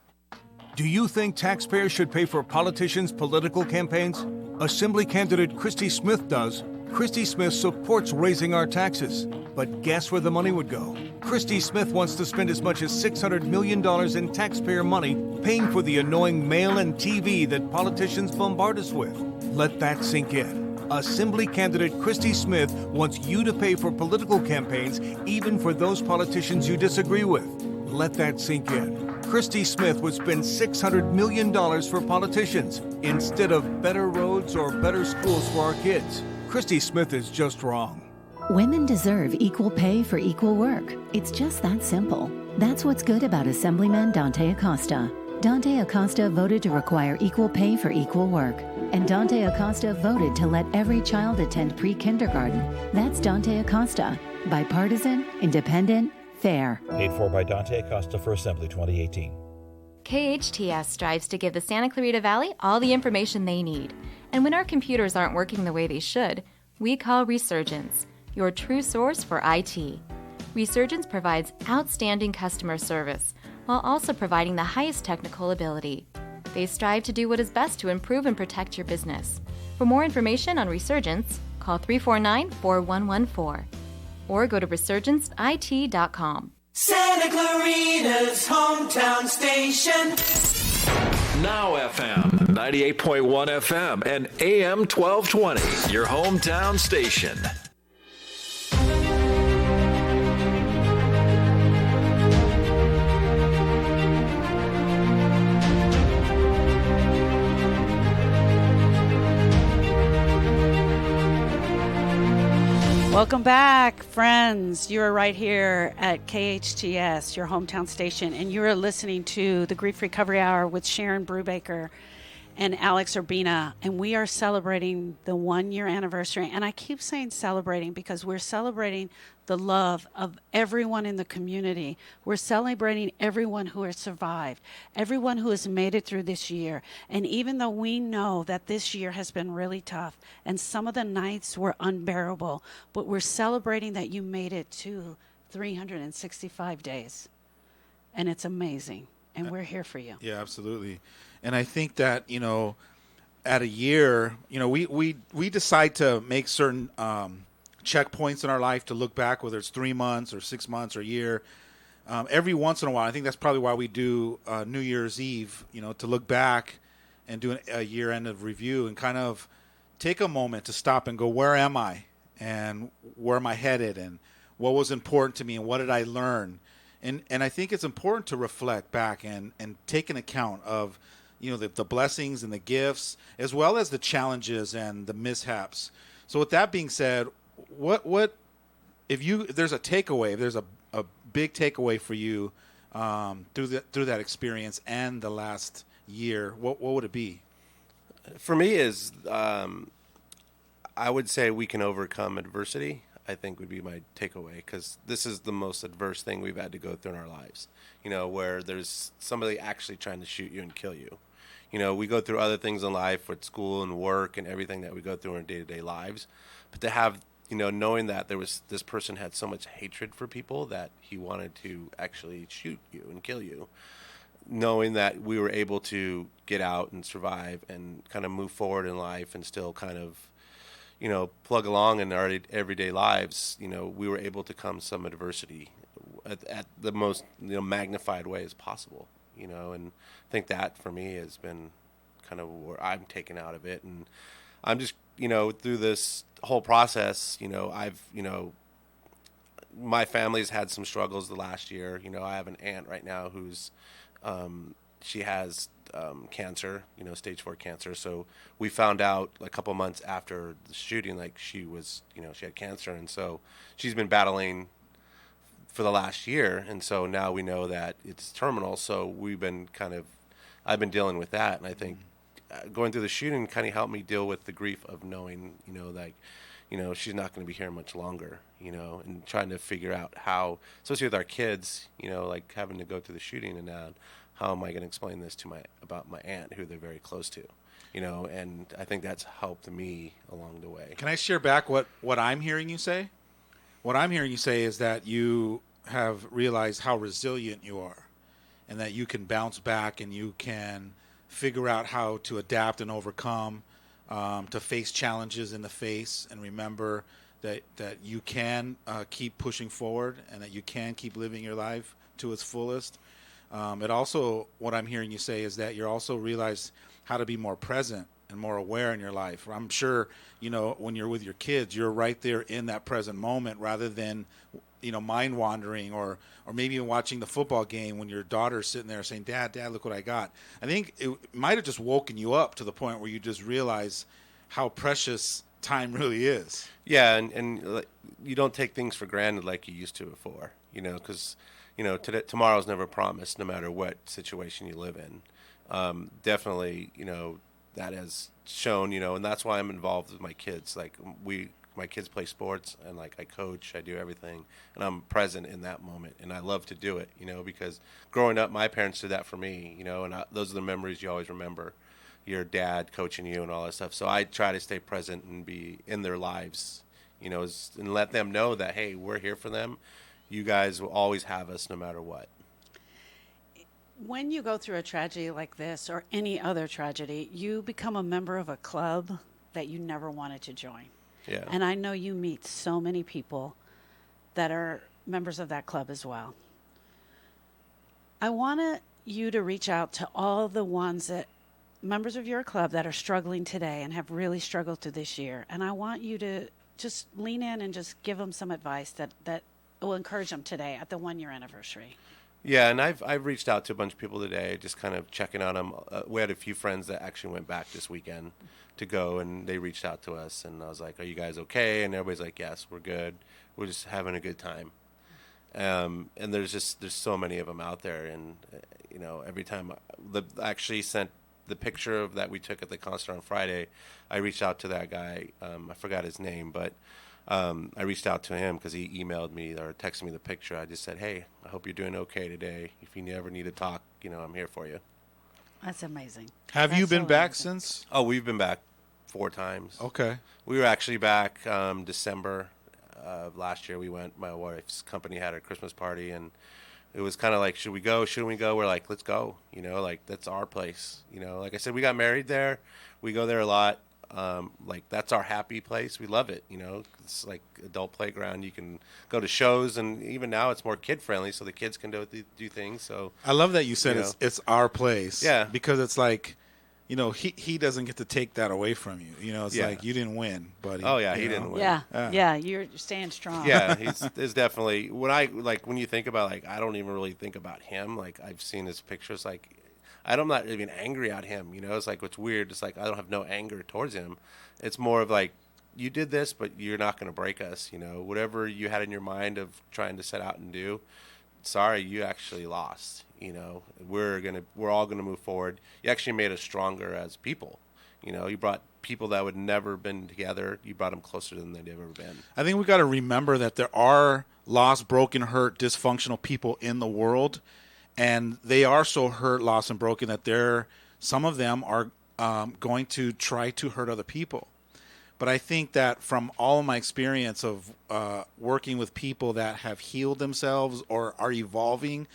Do you think taxpayers should pay for politicians' political campaigns? Assembly candidate Christy Smith does. Christy Smith supports raising our taxes. But guess where the money would go? Christy Smith wants to spend as much as $600 million in taxpayer money paying for the annoying mail and TV that politicians bombard us with. Let that sink in. Assembly candidate Christy Smith wants you to pay for political campaigns, even for those politicians you disagree with. Let that sink in. Christy Smith would spend $600 million for politicians instead of better roads or better schools for our kids. Christy Smith is just wrong. Women deserve equal pay for equal work. It's just that simple. That's what's good about Assemblyman Dante Acosta. Dante Acosta voted to require equal pay for equal work. And Dante Acosta voted to let every child attend pre-kindergarten. That's Dante Acosta. Bipartisan, independent, fair. Paid for by Dante Acosta for Assembly 2018. KHTS strives to give the Santa Clarita Valley all the information they need. And when our computers aren't working the way they should, we call Resurgence, your true source for IT. Resurgence provides outstanding customer service while also providing the highest technical ability. They strive to do what is best to improve and protect your business. For more information on Resurgence, call 349-4114 or go to resurgenceit.com. Santa Clarita's hometown station. Now FM, 98.1 FM and AM 1220, your hometown station. Welcome back, friends. You're right here at KHTS, your hometown station, and you're listening to the Grief Recovery Hour with Sharon Brubaker. and Alex Urbina, and we are celebrating the 1-year anniversary. And I keep saying celebrating because we're celebrating the love of everyone in the community. We're celebrating everyone who has survived, everyone who has made it through this year. And even though we know that this year has been really tough and some of the nights were unbearable, but we're celebrating that you made it to 365 days. And it's amazing. And we're here for you. Yeah, absolutely. And I think that, at a year, we decide to make certain checkpoints in our life to look back, whether it's 3 months or 6 months or a year. Every once in a while, I think that's probably why we do New Year's Eve, to look back and do a year-end of review and kind of take a moment to stop and go, where am I? And where am I headed? And what was important to me? And what did I learn? And I think it's important to reflect back and take an account of, the blessings and the gifts, as well as the challenges and the mishaps. So with that being said, what if there's a takeaway, if there's a big takeaway for you through that experience and the last year, what would it be? For me is I would say we can overcome adversity. I think would be my takeaway, because this is the most adverse thing we've had to go through in our lives, where there's somebody actually trying to shoot you and kill you. We go through other things in life with school and work and everything that we go through in our day-to-day lives, but to have, knowing that this person had so much hatred for people that he wanted to actually shoot you and kill you, knowing that we were able to get out and survive and kind of move forward in life and still kind of plug along in our everyday lives, we were able to come some adversity at the most, magnified way as possible, and I think that for me has been kind of where I'm taken out of it. And I'm just, through this whole process, I've, my family's had some struggles the last year. I have an aunt right now who's, she has cancer, stage 4 cancer. So we found out a couple months after the shooting, like she was, she had cancer. And so she's been battling for the last year. And so now we know that it's terminal. So I've been dealing with that. And I think going through the shooting kind of helped me deal with the grief of knowing, she's not going to be here much longer, and trying to figure out how, especially with our kids, like having to go through the shooting and how am I going to explain this about my aunt, who they're very close to, and I think that's helped me along the way. Can I share back what I'm hearing you say? What I'm hearing you say is that you have realized how resilient you are and that you can bounce back and you can figure out how to adapt and overcome, to face challenges in the face, and remember that you can keep pushing forward and that you can keep living your life to its fullest. It also, what I'm hearing you say is that you're also realized how to be more present and more aware in your life. I'm sure, when you're with your kids, you're right there in that present moment rather than, mind wandering or maybe even watching the football game when your daughter's sitting there saying, Dad, look what I got. I think it might have just woken you up to the point where you just realize how precious time really is. Yeah, and you don't take things for granted like you used to before, because tomorrow's never promised, no matter what situation you live in. Definitely, that has shown, and that's why I'm involved with my kids. Like my kids play sports, and like I coach, I do everything, and I'm present in that moment, and I love to do it, because growing up, my parents did that for me, and those are the memories you always remember, your dad coaching you and all that stuff. So I try to stay present and be in their lives, and let them know that, hey, we're here for them. You guys will always have us no matter what. When you go through a tragedy like this or any other tragedy, you become a member of a club that you never wanted to join. Yeah. And I know you meet so many people that are members of that club as well. I want you to reach out to all the members of your club that are struggling today and have really struggled through this year. And I want you to just lean in and just give them some advice that will encourage them today at the 1-year anniversary. Yeah, and I've reached out to a bunch of people today, just kind of checking on them. We had a few friends that actually went back this weekend to go, and they reached out to us, and I was like, "Are you guys okay?" And everybody's like, "Yes, we're good. We're just having a good time." And there's so many of them out there, and every time I actually sent the picture of that we took at the concert on Friday, I reached out to that guy. I forgot his name, but I reached out to him because he emailed me or texted me the picture. I just said, hey, I hope you're doing okay today. If you ever need to talk, I'm here for you. That's amazing. Have you been back since? Oh, we've been back 4 times. Okay. We were actually back December of last year. We went, my wife's company had a Christmas party, and it was kind of like, should we go? Shouldn't we go? We're like, let's go. Like, that's our place. Like I said, we got married there. We go there a lot. Like, that's our happy place. We love it. It's like adult playground. You can go to shows, and even now it's more kid friendly, so the kids can do things. So I love that you said it's our place. Yeah, because it's like, he doesn't get to take that away from you. It's like you didn't win, buddy. Oh yeah, he didn't win. Yeah, you're staying strong. Yeah, he's definitely when you think about, like, I don't even really think about him. Like, I've seen his pictures. Like, I'm not even angry at him. It's like, what's weird. It's like I don't have no anger towards him. It's more of like, you did this, but you're not going to break us. Whatever you had in your mind of trying to set out and do, sorry, you actually lost. We're all gonna move forward. You actually made us stronger as people. You brought people that would never been together. You brought them closer than they'd ever been. I think we got to remember that there are lost, broken, hurt, dysfunctional people in the world, and they are so hurt, lost, and broken that some of them are going to try to hurt other people. But I think that from all of my experience of working with people that have healed themselves or are evolving,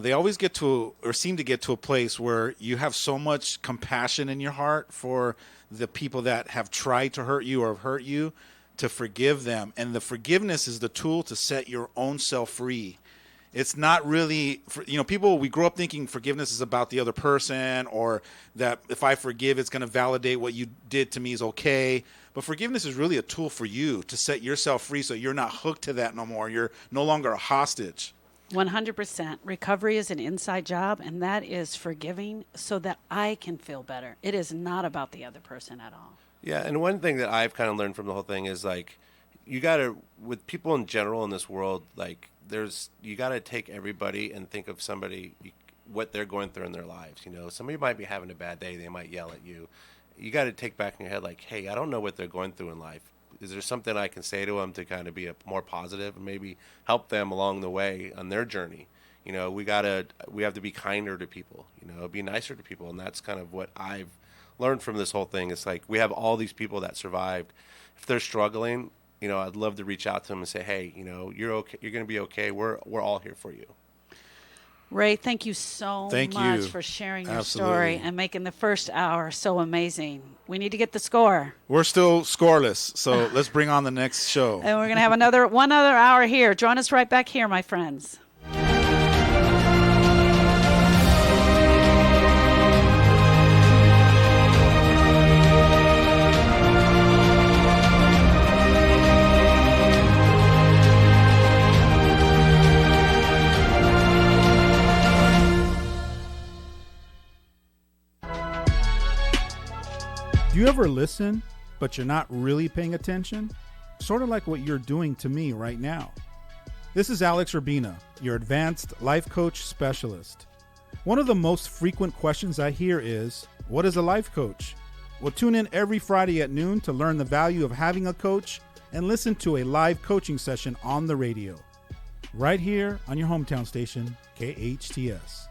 they always get to, or seem to get to, a place where you have so much compassion in your heart for the people that have tried to hurt you or have hurt you, to forgive them. And the forgiveness is the tool to set your own self free. It's not really, people, we grow up thinking forgiveness is about the other person, or that if I forgive, it's going to validate what you did to me is okay. But forgiveness is really a tool for you to set yourself free, so you're not hooked to that no more. You're no longer a hostage. 100%. Recovery is an inside job, and that is forgiving so that I can feel better. It is not about the other person at all. Yeah, and one thing that I've kind of learned from the whole thing is, like, you got to, with people in general in this world, like, you got to take everybody and think of somebody, what they're going through in their lives. Somebody might be having a bad day. They might yell at you. You got to take back in your head, like, hey, I don't know what they're going through in life. Is there something I can say to them to kind of be more positive and maybe help them along the way on their journey? We have to be kinder to people, be nicer to people. And that's kind of what I've learned from this whole thing. It's like, we have all these people that survived. If they're struggling, I'd love to reach out to them and say, hey, you're okay. You're going to be okay. We're all here for you. Ray, thank you so much for sharing your story and making the first hour so amazing. We need to get the score. We're still scoreless, so let's bring on the next show. And we're going to have one other hour here. Join us right back here, my friends. Do you ever listen, but you're not really paying attention? Sort of like what you're doing to me right now. This is Alex Urbina, your advanced life coach specialist. One of the most frequent questions I hear is, what is a life coach? Well, tune in every Friday at noon to learn the value of having a coach and listen to a live coaching session on the radio. Right here on your hometown station, KHTS.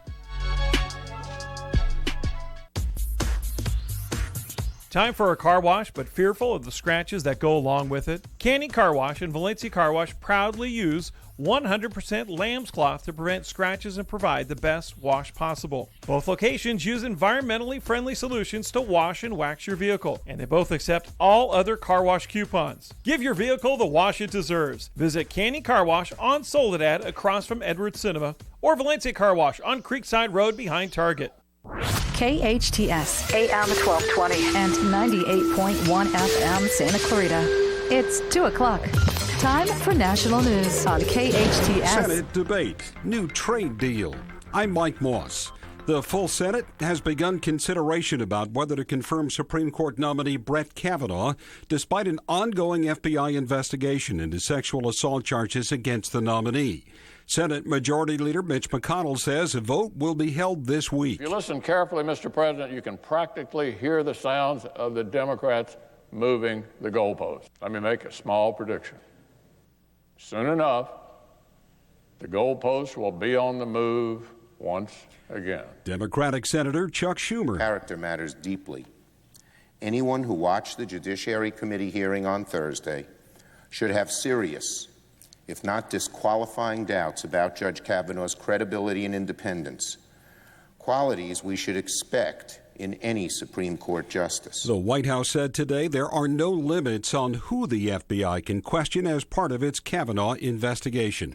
Time for a car wash, but fearful of the scratches that go along with it? Canny Car Wash and Valencia Car Wash proudly use 100% lamb's cloth to prevent scratches and provide the best wash possible. Both locations use environmentally friendly solutions to wash and wax your vehicle, and they both accept all other car wash coupons. Give your vehicle the wash it deserves. Visit Canny Car Wash on Soledad across from Edwards Cinema, or Valencia Car Wash on Creekside Road behind Target. KHTS AM 1220 and 98.1 FM Santa Clarita. It's 2 o'clock. Time for national news on KHTS. Senate debate. New trade deal. I'm Mike Moss. The full Senate has begun consideration about whether to confirm Supreme Court nominee Brett Kavanaugh, despite an ongoing FBI investigation into sexual assault charges against the nominee. Senate Majority Leader Mitch McConnell says a vote will be held this week. If you listen carefully, Mr. President, you can practically hear the sounds of the Democrats moving the goalposts. Let me make a small prediction. Soon enough, the goalposts will be on the move once again. Democratic Senator Chuck Schumer. Character matters deeply. Anyone who watched the Judiciary Committee hearing on Thursday should have serious, if not disqualifying, doubts about Judge Kavanaugh's credibility and independence, qualities we should expect in any Supreme Court justice. The White House said today there are no limits on who the FBI can question as part of its Kavanaugh investigation.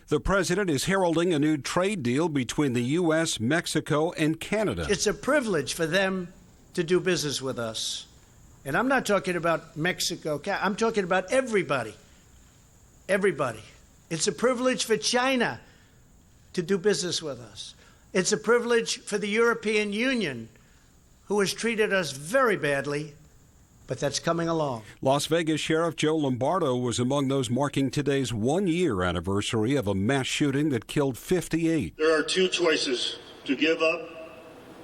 The president is heralding a new trade deal between the U.S., Mexico, and Canada. It's a privilege for them to do business with us. And I'm not talking about Mexico. I'm talking about everybody. Everybody. It's a privilege for China to do business with us. It's a privilege for the European Union, who has treated us very badly, but that's coming along. Las Vegas Sheriff Joe Lombardo was among those marking today's one-year anniversary of a mass shooting that killed 58. There are two choices, to give up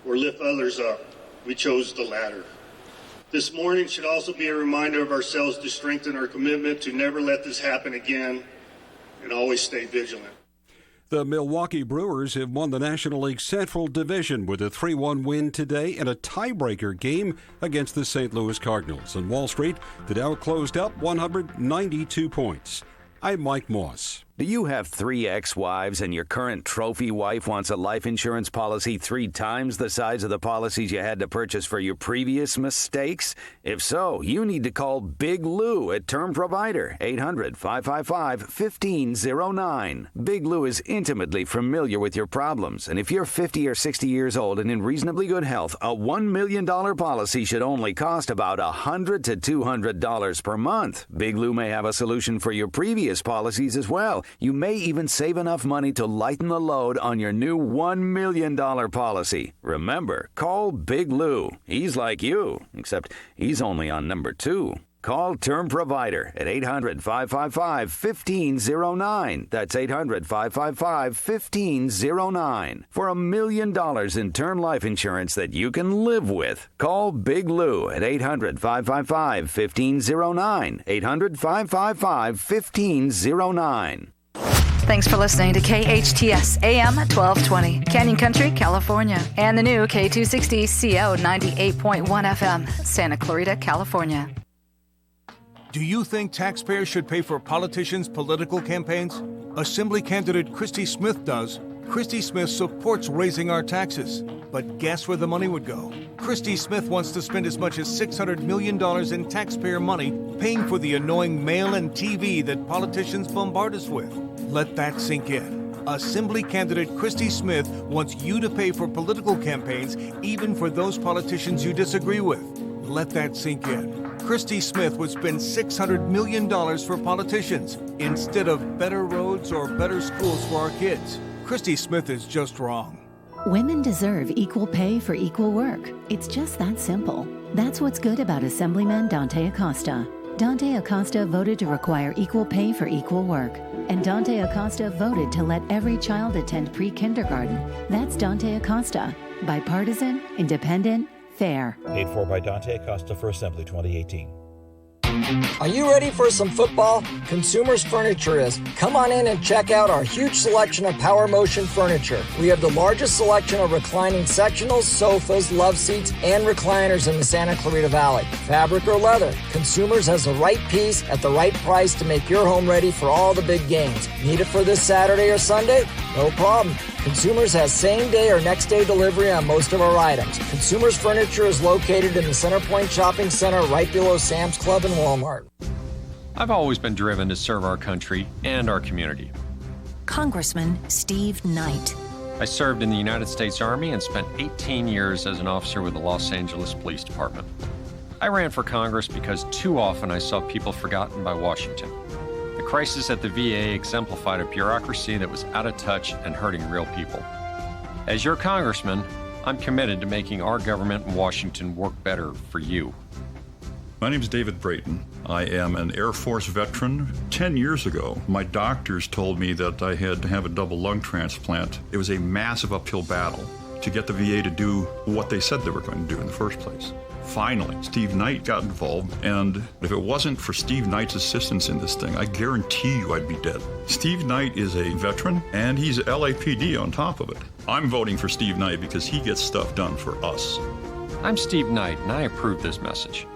or lift others up. We chose the latter. This morning should also be a reminder of ourselves to strengthen our commitment to never let this happen again and always stay vigilant. The Milwaukee Brewers have won the National League Central Division with a 3-1 win today in a tiebreaker game against the St. Louis Cardinals. On Wall Street, the Dow closed up 192 points. I'm Mike Moss. Do you have 3 ex-wives and your current trophy wife wants a life insurance policy 3 times the size of the policies you had to purchase for your previous mistakes? If so, you need to call Big Lou at Term Provider, 800-555-1509. Big Lou is intimately familiar with your problems, and if you're 50 or 60 years old and in reasonably good health, a $1 million policy should only cost about $100 to $200 per month. Big Lou may have a solution for your previous policies as well. You may even save enough money to lighten the load on your new $1 million policy. Remember, call Big Lou. He's like you, except he's only on number 2. Call Term Provider at 800-555-1509. That's 800-555-1509. For $1 million in term life insurance that you can live with. Call Big Lou at 800-555-1509. 800-555-1509. Thanks for listening to KHTS AM 1220, Canyon Country, California, and the new K260 CO 98.1 FM, Santa Clarita, California. Do you think taxpayers should pay for politicians' political campaigns? Assembly candidate Christy Smith does. Christy Smith supports raising our taxes. But guess where the money would go? Christy Smith wants to spend as much as $600 million in taxpayer money paying for the annoying mail-in TV that politicians bombard us with. Let that sink in. Assembly candidate Christy Smith wants you to pay for political campaigns, even for those politicians you disagree with. Let that sink in. Christy Smith would spend $600 million for politicians instead of better roads or better schools for our kids. Christy Smith is just wrong. Women deserve equal pay for equal work. It's just that simple. That's what's good about Assemblyman Dante Acosta. Dante Acosta voted to require equal pay for equal work. And Dante Acosta voted to let every child attend pre-kindergarten. That's Dante Acosta. Bipartisan, independent, fair. Paid for by Dante Acosta for Assembly 2018. Are you ready for some football? Consumers Furniture is. Come on in and check out our huge selection of Power Motion furniture. We have the largest selection of reclining sectionals, sofas, love seats, and recliners in the Santa Clarita Valley. Fabric or leather, Consumers has the right piece at the right price to make your home ready for all the big games. Need it for this Saturday or Sunday? No problem. Consumers has same-day or next-day delivery on most of our items. Consumers Furniture is located in the Center Point Shopping Center right below Sam's Club and Walmart. I've always been driven to serve our country and our community. Congressman Steve Knight. I served in the United States Army and spent 18 years as an officer with the Los Angeles Police Department. I ran for Congress because too often I saw people forgotten by Washington. The crisis at the VA exemplified a bureaucracy that was out of touch and hurting real people. As your congressman, I'm committed to making our government in Washington work better for you. My name is David Brayton. I am an Air Force veteran. 10 years ago, my doctors told me that I had to have a double lung transplant. It was a massive uphill battle to get the VA to do what they said they were going to do in the first place. Finally, Steve Knight got involved, and if it wasn't for Steve Knight's assistance in this thing, I guarantee you I'd be dead. Steve Knight is a veteran, and he's LAPD on top of it. I'm voting for Steve Knight because he gets stuff done for us. I'm Steve Knight, and I approve this message.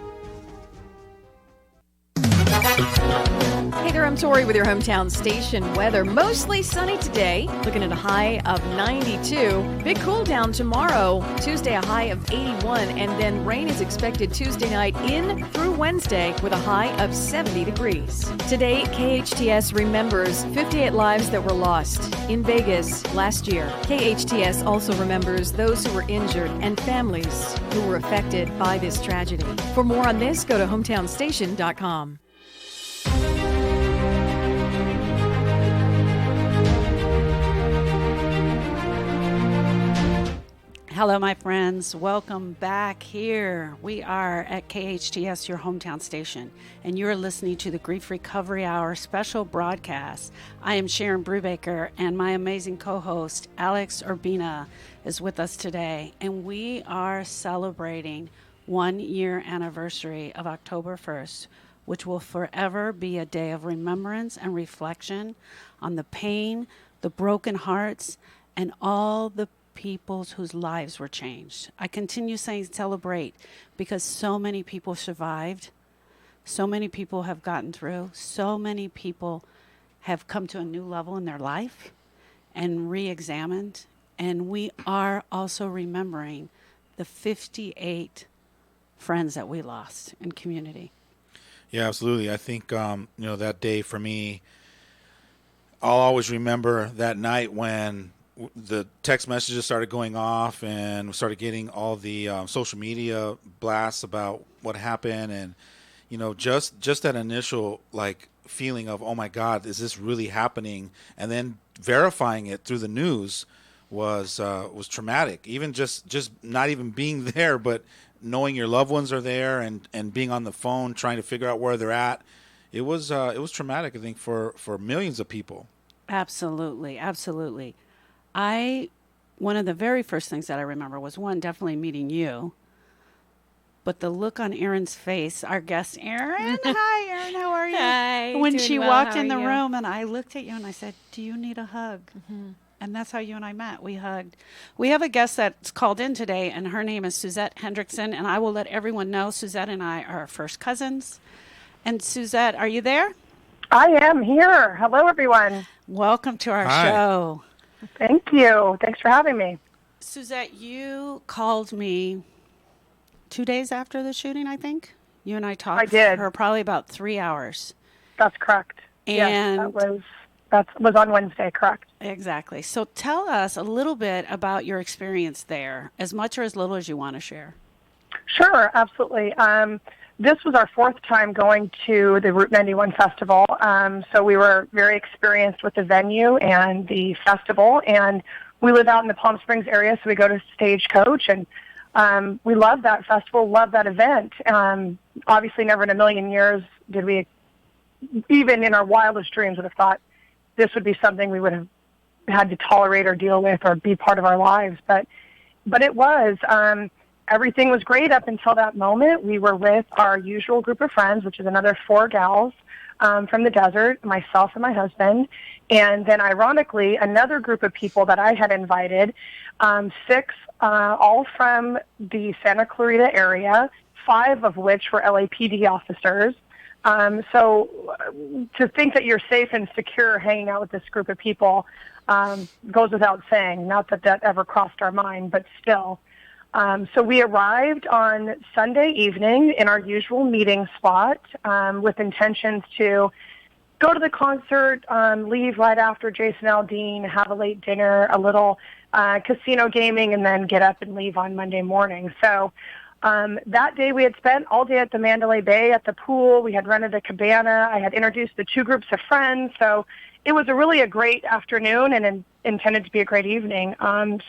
Hey there, I'm Tori with your hometown station weather. Mostly sunny today, looking at a high of 92. Big cool down tomorrow. Tuesday, a high of 81. And then rain is expected Tuesday night in through Wednesday with a high of 70 degrees. Today, KHTS remembers 58 lives that were lost in Vegas last year. KHTS also remembers those who were injured and families who were affected by this tragedy. For more on this, go to hometownstation.com. Hello, my friends. Welcome back here. We are at KHTS, your hometown station, and you're listening to the Grief Recovery Hour special broadcast. I am Sharon Brubaker, and my amazing co-host, Alex Urbina, is with us today, and we are celebrating 1 year anniversary of October 1st, which will forever be a day of remembrance and reflection on the pain, the broken hearts, and all the people whose lives were changed. I continue saying celebrate because so many people survived, so many people have gotten through, so many people have come to a new level in their life and re-examined, and we are also remembering the 58 friends that we lost in community. Yeah, absolutely. I think, that day for me, I'll always remember that night when the text messages started going off and we started getting all the social media blasts about what happened. And, just that initial feeling of, oh my God, is this really happening? And then verifying it through the news was traumatic. Even just not even being there, but knowing your loved ones are there and being on the phone, trying to figure out where they're at. It was traumatic, I think, for millions of people. Absolutely. Absolutely. One of the very first things that I remember was definitely meeting you, but the look on Erin's face, our guest Erin. Hi, Erin, how are you? Hi, When doing she well. walked How in are the you? room and I looked at you and I said, do you need a hug? Mm-hmm. And that's how you and I met. We hugged. We have a guest that's called in today, and her name is Suzette Hendrickson, and I will let everyone know Suzette and I are first cousins. And Suzette, are you there? I am here. Hello, everyone. Welcome to our Hi. show. Thank you. Thanks for having me. Suzette, you called me 2 days after the shooting, I think. You and I talked for probably about 3 hours. That's correct. And yes, that was on Wednesday, correct? Exactly. So tell us a little bit about your experience there, as much or as little as you want to share. Sure, absolutely. This was our fourth time going to the Route 91 Festival, so we were very experienced with the venue and the festival, and we live out in the Palm Springs area, so we go to Stagecoach, and we love that festival, love that event. Obviously, never in a million years did we, even in our wildest dreams, would have thought this would be something we would have had to tolerate or deal with or be part of our lives, but it was. Everything was great up until that moment. We were with our usual group of friends, which is another 4 gals from the desert, myself and my husband, and then ironically, another group of people that I had invited, 6, all from the Santa Clarita area, 5 of which were LAPD officers. So to think that you're safe and secure hanging out with this group of people goes without saying. Not that that ever crossed our mind, but still. So we arrived on Sunday evening in our usual meeting spot with intentions to go to the concert, leave right after Jason Aldean, have a late dinner, a little casino gaming, and then get up and leave on Monday morning. So that day we had spent all day at the Mandalay Bay at the pool. We had rented a cabana. I had introduced the 2 groups of friends. So it was really a great afternoon and intended to be a great evening.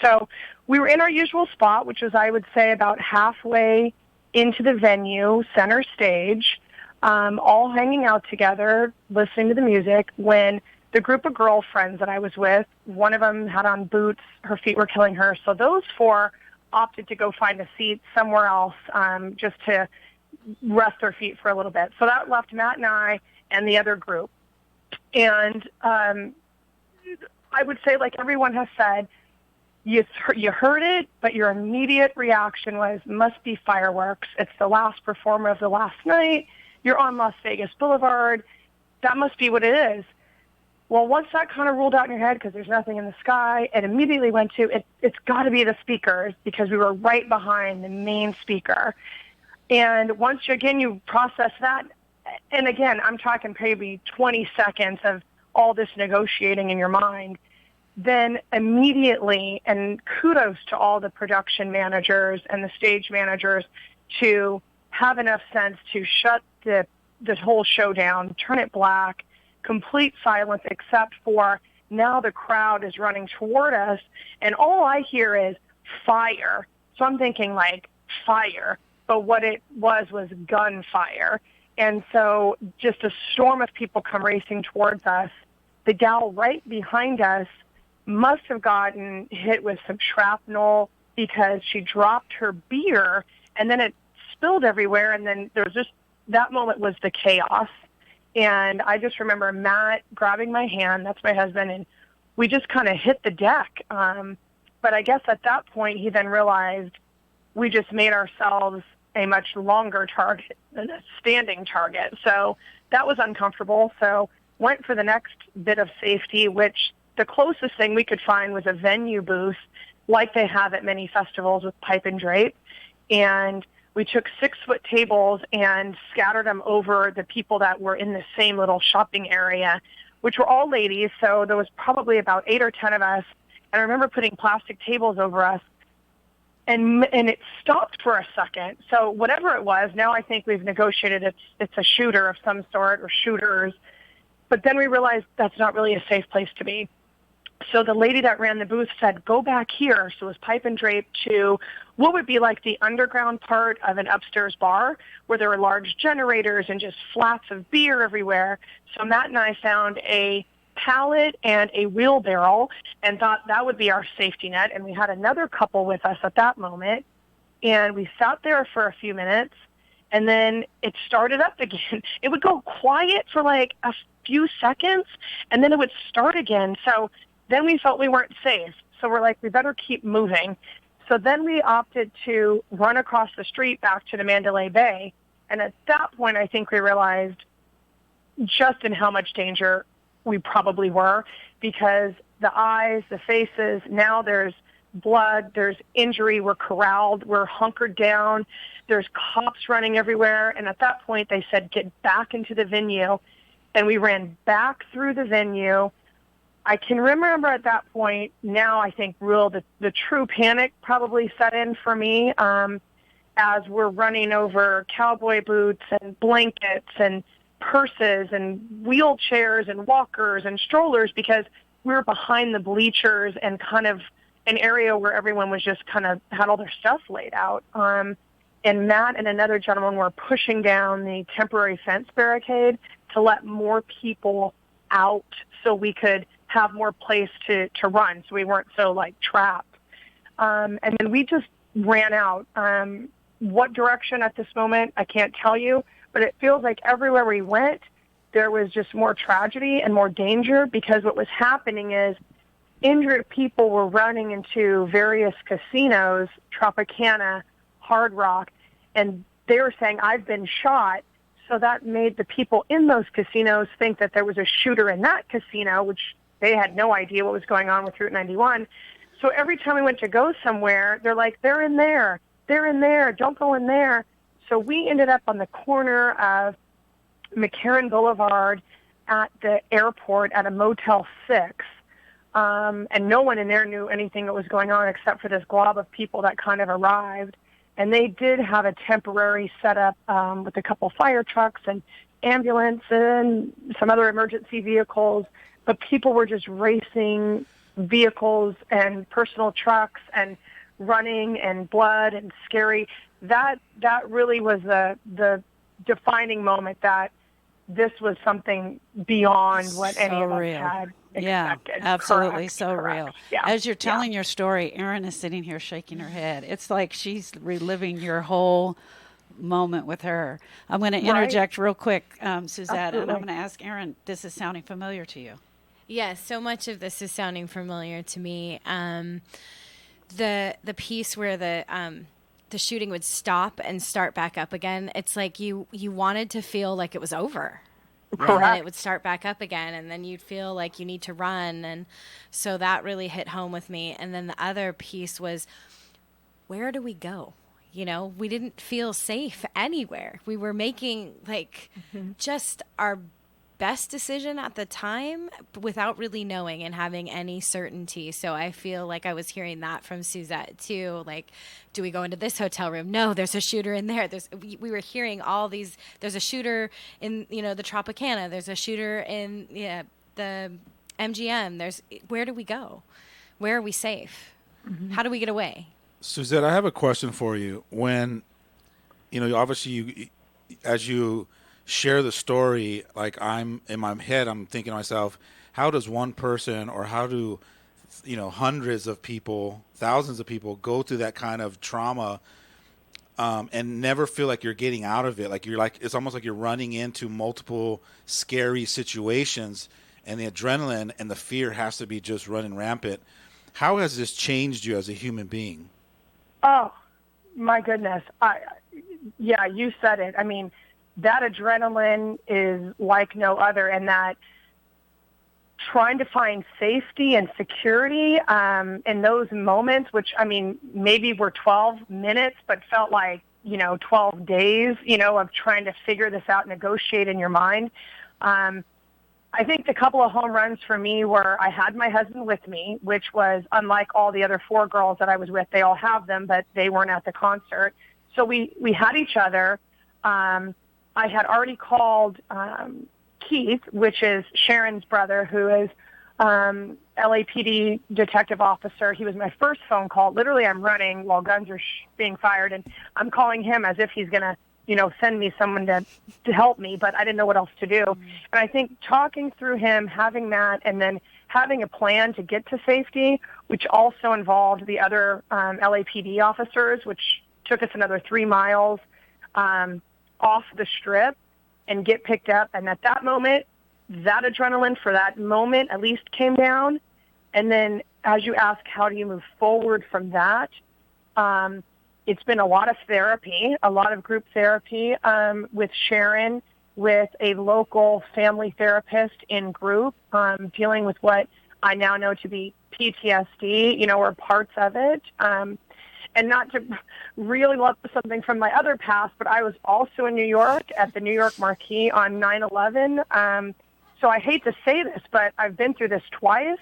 So we were in our usual spot, which was, I would say, about halfway into the venue, center stage, all hanging out together, listening to the music, when the group of girlfriends that I was with, one of them had on boots, her feet were killing her, so those four opted to go find a seat somewhere else just to rest their feet for a little bit. So that left Matt and I and the other group. And I would say, like everyone has said, you heard it, but your immediate reaction was, must be fireworks. It's the last performer of the last night. You're on Las Vegas Boulevard. That must be what it is. Well, once that kind of ruled out in your head, because there's nothing in the sky, it immediately went to, it's got to be the speakers, because we were right behind the main speaker. And once, you process that, and again, I'm talking maybe 20 seconds of all this negotiating in your mind, then immediately, and kudos to all the production managers and the stage managers to have enough sense to shut the whole show down, turn it black, complete silence, except for now the crowd is running toward us, and all I hear is fire. So I'm thinking like fire, but what it was gunfire. And so just a storm of people come racing towards us. The gal right behind us must have gotten hit with some shrapnel because she dropped her beer, and then it spilled everywhere, and then there was just, that moment was the chaos. And I just remember Matt grabbing my hand, that's my husband, and we just kind of hit the deck. But I guess at that point he then realized we just made ourselves a much longer target than a standing target. So that was uncomfortable. So went for the next bit of safety, which the closest thing we could find was a venue booth like they have at many festivals with pipe and drape. And we took 6-foot tables and scattered them over the people that were in the same little shopping area, which were all ladies. So there was probably about 8 or 10 of us. And I remember putting plastic tables over us, and it stopped for a second. So whatever it was, now I think we've negotiated it's a shooter of some sort or shooters. But then we realized that's not really a safe place to be. So the lady that ran the booth said, go back here. So it was pipe and drape to what would be like the underground part of an upstairs bar where there were large generators and just flats of beer everywhere. So Matt and I found a pallet and a wheelbarrow and thought that would be our safety net. And we had another couple with us at that moment. And we sat there for a few minutes, and then it started up again. It would go quiet for like a few seconds, and then it would start again. So then we felt we weren't safe. So we're like, we better keep moving. So then we opted to run across the street back to the Mandalay Bay. And at that point, I think we realized just in how much danger we probably were, because the eyes, the faces, now there's blood, there's injury, we're corralled, we're hunkered down, there's cops running everywhere. And at that point, they said, get back into the venue. And we ran back through the venue. I can remember at that point, now I think the true panic probably set in for me as we're running over cowboy boots and blankets and purses and wheelchairs and walkers and strollers, because we were behind the bleachers and kind of an area where everyone was just kind of had all their stuff laid out. And Matt and another gentleman were pushing down the temporary fence barricade to let more people out so we could have more place to run, so we weren't so like trapped. And then we just ran out. What direction at this moment, I can't tell you, but it feels like everywhere we went, there was just more tragedy and more danger, because what was happening is injured people were running into various casinos, Tropicana, Hard Rock, and they were saying, I've been shot. So that made the people in those casinos think that there was a shooter in that casino, which they had no idea what was going on with Route 91. So every time we went to go somewhere, they're like, they're in there, don't go in there. So we ended up on the corner of McCarran Boulevard at the airport at a Motel 6. And no one in there knew anything that was going on except for this glob of people that kind of arrived. And they did have a temporary setup with a couple fire trucks and ambulance and some other emergency vehicles. But people were just racing vehicles and personal trucks and running and blood and scary. That really was the defining moment that this was something beyond what any of us had expected. Yeah, absolutely. Correct, So correct. real. Yeah. As you're telling your story, Erin is sitting here shaking her head. It's like she's reliving your whole moment with her. I'm going to interject real quick, Suzette, and I'm going to ask Erin, this is sounding familiar to you? Yes, so much of this is sounding familiar to me. The piece where the shooting would stop and start back up again. It's like you wanted to feel like it was over. Correct. And then it would start back up again, and then you'd feel like you need to run. And so that really hit home with me. And then the other piece was, where do we go? You know, we didn't feel safe anywhere. We were making just our best decision at the time without really knowing and having any certainty. So I feel like I was hearing that from Suzette too. Like, do we go into this hotel room? No, there's a shooter in there. We were hearing all these, there's a shooter in, the Tropicana. There's a shooter in the MGM. Where do we go? Where are we safe? Mm-hmm. How do we get away? Suzette, I have a question for you. When, obviously as you share the story, like I'm in my head, I'm thinking to myself, how does one person, or how do, hundreds of people, thousands of people go through that kind of trauma and never feel like you're getting out of it? It's almost like you're running into multiple scary situations, and the adrenaline and the fear has to be just running rampant. How has this changed you as a human being? Oh, my goodness. You said it. I mean, that adrenaline is like no other, and that trying to find safety and security in those moments, which, maybe were 12 minutes, but felt like, 12 days, of trying to figure this out, negotiate in your mind. I think the couple of home runs for me were I had my husband with me, which was unlike all the other 4 girls that I was with. They all have them, but they weren't at the concert. So we had each other. I had already called Keith, which is Sharon's brother, who is LAPD detective officer. He was my first phone call. Literally, I'm running while guns are being fired, and I'm calling him as if he's going to, send me someone to help me, but I didn't know what else to do. Mm-hmm. And I think talking through him, having that, and then having a plan to get to safety, which also involved the other LAPD officers, which took us another 3 miles off the strip and get picked up. And at that moment, that adrenaline for that moment at least came down. And then as you ask, how do you move forward from that? It's been a lot of therapy, a lot of group therapy with Sharon, with a local family therapist in group, dealing with what I now know to be PTSD, or parts of it. And not to really love something from my other past, but I was also in New York at the New York Marquee on 9/11. So I hate to say this, but I've been through this twice.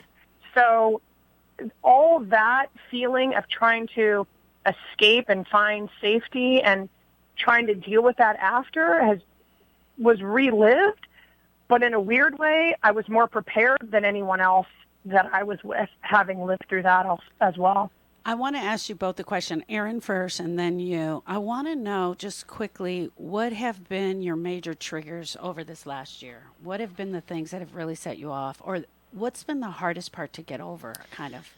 So all that feeling of trying to escape and find safety and trying to deal with that after was relived, but in a weird way, I was more prepared than anyone else that I was with, having lived through that as well. I want to ask you both the question, Erin first and then you. I want to know just quickly, what have been your major triggers over this last year? What have been the things that have really set you off? Or what's been the hardest part to get over, kind of?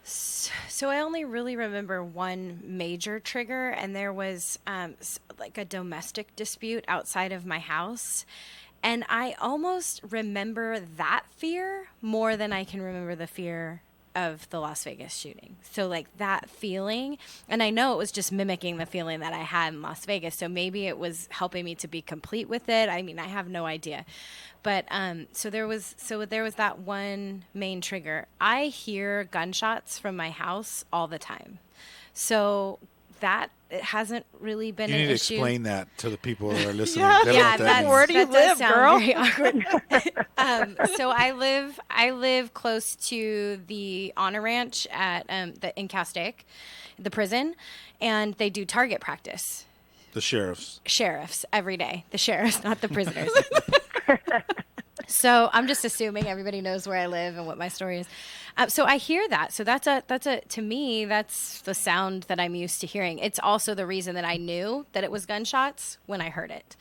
So I only really remember one major trigger, and there was like a domestic dispute outside of my house. And I almost remember that fear more than I can remember the fear of the Las Vegas shooting. So like that feeling, and I know it was just mimicking the feeling that I had in Las Vegas. So maybe it was helping me to be complete with it. I mean, I have no idea. But so there was that one main trigger. I hear gunshots from my house all the time. So that it hasn't really been an issue. You need to explain that to the people that are listening. Where do you live, girl? Very awkward. So I live close to the Honor Ranch at in Castaic, the prison, and they do target practice. The sheriffs Sheriffs every day. The sheriffs, not the prisoners. So I'm just assuming everybody knows where I live and what my story is. So I hear that. So that's to me, that's the sound that I'm used to hearing. It's also the reason that I knew that it was gunshots when I heard it.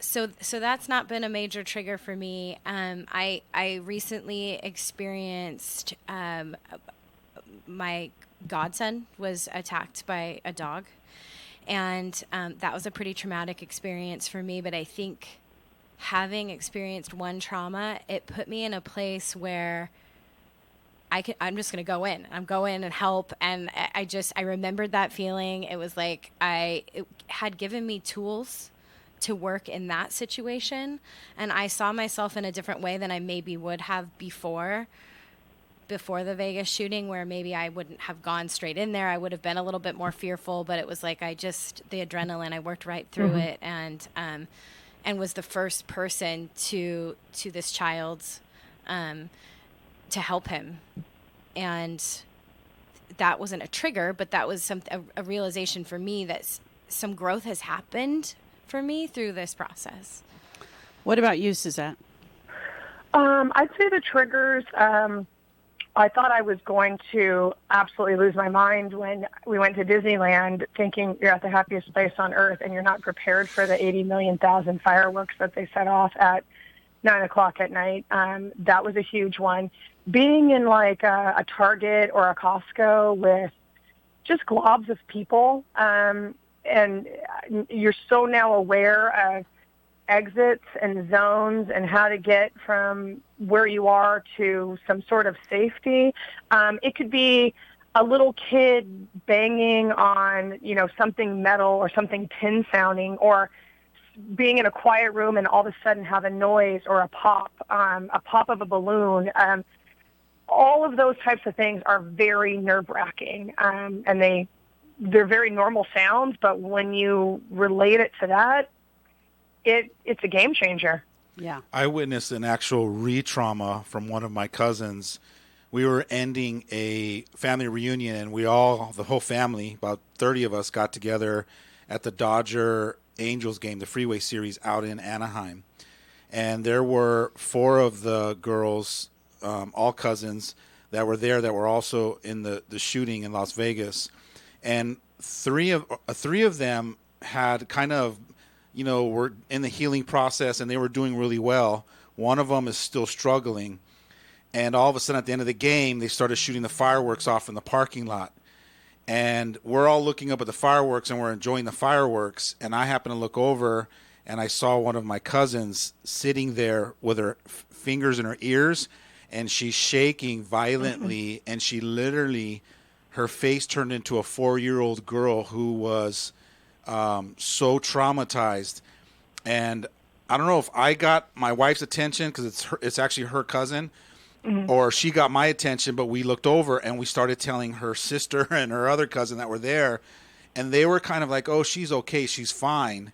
So that's not been a major trigger for me. I recently experienced, my godson was attacked by a dog, and that was a pretty traumatic experience for me. But I think having experienced one trauma, it put me in a place where I'm just going to go in. I'm going and help. And I remembered that feeling. It was like it had given me tools to work in that situation. And I saw myself in a different way than I maybe would have before the Vegas shooting, where maybe I wouldn't have gone straight in there. I would have been a little bit more fearful, but it was like the adrenaline, I worked right through it, and was the first person to this child's, to help him. And that wasn't a trigger, but that was a realization for me that some growth has happened for me through this process. What about you, Suzette? I'd say the triggers, I thought I was going to absolutely lose my mind when we went to Disneyland, thinking you're at the happiest place on earth and you're not prepared for the 80 million thousand fireworks that they set off at 9 o'clock at night. That was a huge one. Being in like a Target or a Costco with just globs of people, and you're so now aware of exits and zones and how to get from where you are to some sort of safety. It could be a little kid banging on, something metal or something tin sounding, or being in a quiet room and all of a sudden have a noise or a pop of a balloon. All of those types of things are very nerve-wracking, and they're very normal sounds, but when you relate it to that, it's a game changer. Yeah. I witnessed an actual re-trauma from one of my cousins. We were ending a family reunion, and the whole family, about 30 of us, got together at the Dodger Angels game, the Freeway Series out in Anaheim. And there were 4 of the girls, all cousins, that were there that were also in the shooting in Las Vegas. And three of them had kind of, were in the healing process, and they were doing really well. One of them is still struggling. And all of a sudden, at the end of the game, they started shooting the fireworks off in the parking lot. And we're all looking up at the fireworks, and we're enjoying the fireworks. And I happened to look over, and I saw one of my cousins sitting there with her fingers in her ears, and she's shaking violently. And she literally, her face turned into a 4-year-old girl who was so traumatized. And I don't know if I got my wife's attention, because it's actually her cousin, or she got my attention, but we looked over and we started telling her sister and her other cousin that were there, and they were kind of like, oh, she's okay, she's fine.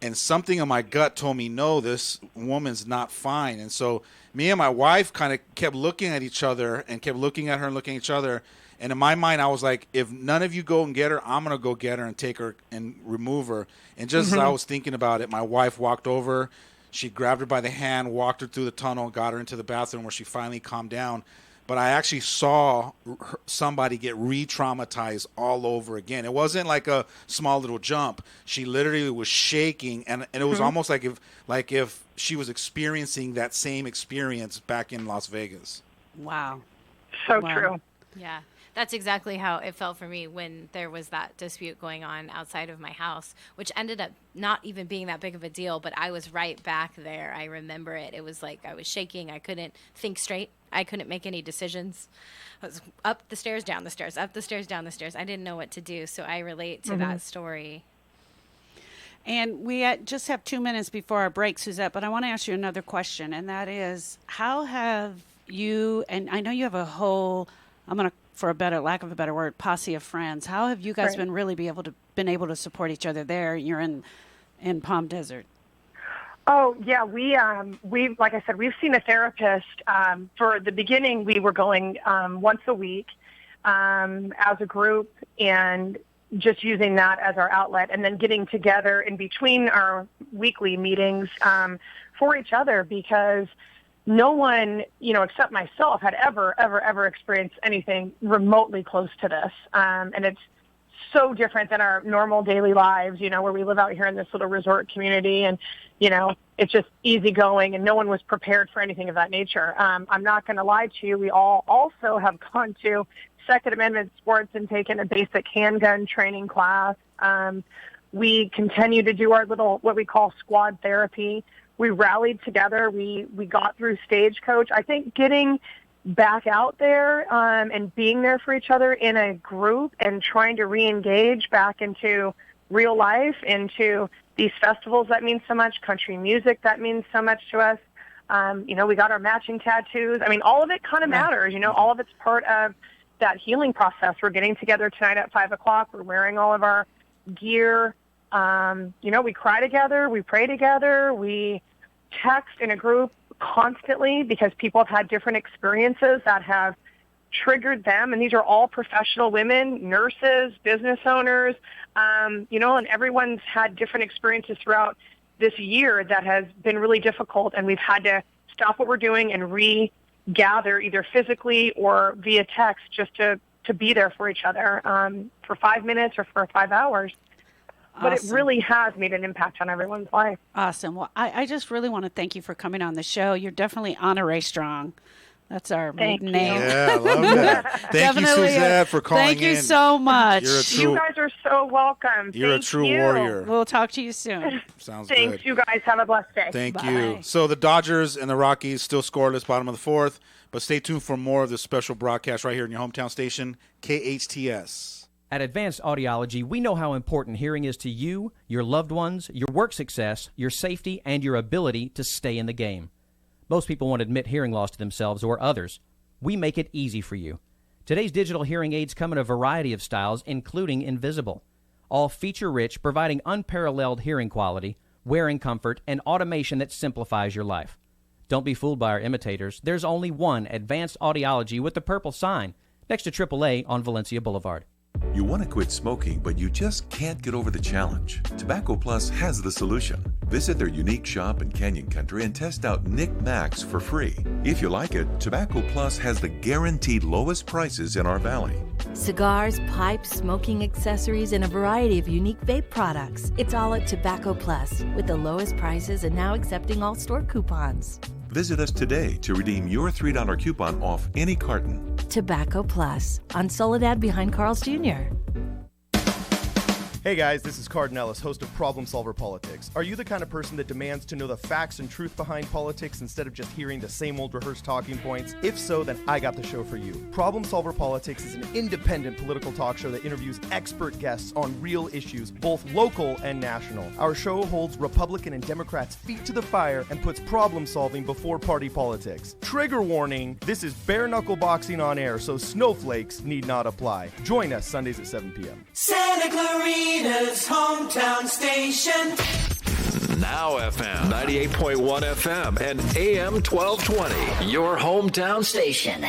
And something in my gut told me, no, this woman's not fine. And so me and my wife kind of kept looking at each other and kept looking at her and looking at each other. And in my mind, I was like, if none of you go and get her, I'm going to go get her and take her and remove her. And just as I was thinking about it, my wife walked over. She grabbed her by the hand, walked her through the tunnel, got her into the bathroom where she finally calmed down. But I actually saw somebody get re-traumatized all over again. It wasn't like a small little jump. She literally was shaking, and it was almost like if she was experiencing that same experience back in Las Vegas. Wow. So true. Yeah. That's exactly how it felt for me when there was that dispute going on outside of my house, which ended up not even being that big of a deal, but I was right back there. I remember it. It was like I was shaking. I couldn't think straight. I couldn't make any decisions. I was up the stairs, down the stairs, up the stairs, down the stairs. I didn't know what to do, so I relate to that story. And we just have 2 minutes before our break, Suzette, but I want to ask you another question, and that is, how have you, and I know you have a whole, for lack of a better word, posse of friends. How have you guys been able to support each other there? You're in Palm Desert. Oh yeah, we like I said, we've seen a therapist. For the beginning, we were going once a week as a group, and just using that as our outlet, and then getting together in between our weekly meetings for each other, because no one, except myself had ever experienced anything remotely close to this. And it's so different than our normal daily lives, where we live out here in this little resort community, and, it's just easygoing, and no one was prepared for anything of that nature. I'm not going to lie to you. We all also have gone to Second Amendment sports and taken a basic handgun training class. We continue to do our little, what we call squad therapy. We rallied together. We got through Stagecoach. I think getting back out there and being there for each other in a group and trying to re-engage back into real life, into these festivals that mean so much, country music that means so much to us. We got our matching tattoos. I mean, all of it kind of matters. All of it's part of that healing process. We're getting together tonight at 5 o'clock. We're wearing all of our gear. We cry together. We pray together. We text in a group constantly because people have had different experiences that have triggered them. And these are all professional women, nurses, business owners, and everyone's had different experiences throughout this year that has been really difficult. And we've had to stop what we're doing and regather either physically or via text just to be there for each other for 5 minutes or for 5 hours. But it really has made an impact on everyone's life. Awesome. Well, I just really want to thank you for coming on the show. You're definitely Honore Strong. That's our maiden name. Yeah, I love that. Thank you, Suzette, for calling in. Thank you so much. You guys are so welcome. You're a true warrior. We'll talk to you soon. Sounds Thanks, good. you guys. Have a blessed day. Thank Bye. you. So the Dodgers and the Rockies still scoreless, bottom of the fourth. But stay tuned for more of this special broadcast right here in your hometown station, KHTS. At Advanced Audiology, we know how important hearing is to you, your loved ones, your work success, your safety, and your ability to stay in the game. Most people won't admit hearing loss to themselves or others. We make it easy for you. Today's digital hearing aids come in a variety of styles, including invisible. All feature-rich, providing unparalleled hearing quality, wearing comfort, and automation that simplifies your life. Don't be fooled by our imitators. There's only one Advanced Audiology with the purple sign next to AAA on Valencia Boulevard. You want to quit smoking, but you just can't get over the challenge. Tobacco Plus has the solution. Visit their unique shop in Canyon Country and test out Nick Max for free. If you like it, Tobacco Plus has the guaranteed lowest prices in our valley. Cigars, pipes, smoking accessories, and a variety of unique vape products. It's all at Tobacco Plus with the lowest prices and now accepting all store coupons. Visit us today to redeem your $3 coupon off any carton. Tobacco Plus on Soledad behind Carl's Jr. Hey guys, this is Cardinellis, host of Problem Solver Politics. Are you the kind of person that demands to know the facts and truth behind politics instead of just hearing the same old rehearsed talking points? If so, then I got the show for you. Problem Solver Politics is an independent political talk show that interviews expert guests on real issues, both local and national. Our show holds Republican and Democrats' feet to the fire and puts problem solving before party politics. Trigger warning, this is bare knuckle boxing on air, so snowflakes need not apply. Join us Sundays at 7 p.m. Santa Clarita's hometown station. Now FM 98.1 FM and AM 1220. Your hometown station.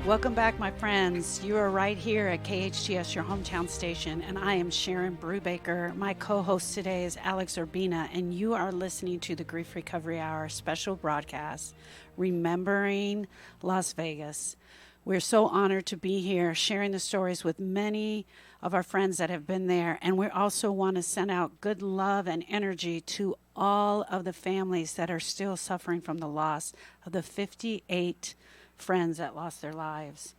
Welcome back, my friends. You are right here at KHTS, your hometown station, and I am Sharon Brubaker. My co-host today is Alex Urbina, and you are listening to the Grief Recovery Hour special broadcast, Remembering Las Vegas. We're so honored to be here, sharing the stories with many of our friends that have been there, and we also want to send out good love and energy to all of the families that are still suffering from the loss of the 58 friends that lost their lives.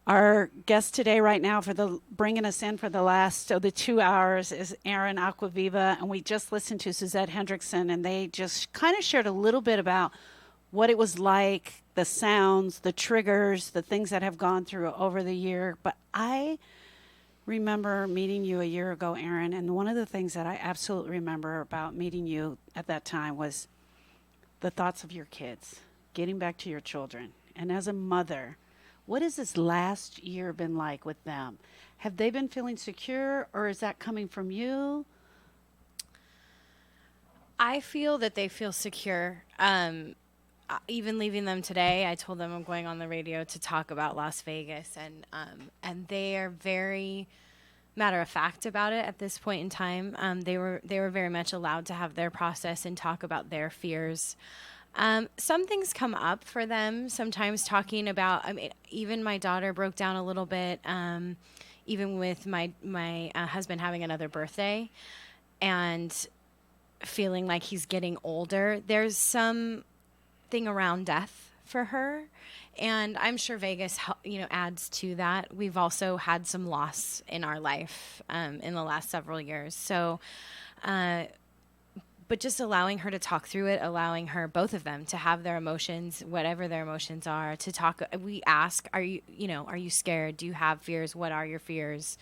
Our guest today right now bringing us in for the last of the 2 hours is Aaron Aquaviva, and we just listened to Suzette Hendrickson, and they just kind of shared a little bit about what it was like, the sounds, the triggers, the things that have gone through over the year. But I remember meeting you a year ago, Aaron, and one of the things that I absolutely remember about meeting you at that time was the thoughts of your kids, getting back to your children. And as a mother, what has this last year been like with them? Have they been feeling secure, or is that coming from you? I feel that they feel secure. even leaving them today, I told them I'm going on the radio to talk about Las Vegas, and they are very matter of fact about it at this point in time. They were very much allowed to have their process and talk about their fears. Some things come up for them sometimes, talking about, I mean, even my daughter broke down a little bit, even with my husband having another birthday and feeling like he's getting older. There's some thing around death for her, and I'm sure Vegas, adds to that. We've also had some loss in our life in the last several years. So, but just allowing her to talk through it, allowing her, both of them, to have their emotions, whatever their emotions are, to talk. We ask, are you scared? Do you have fears? What are your fears?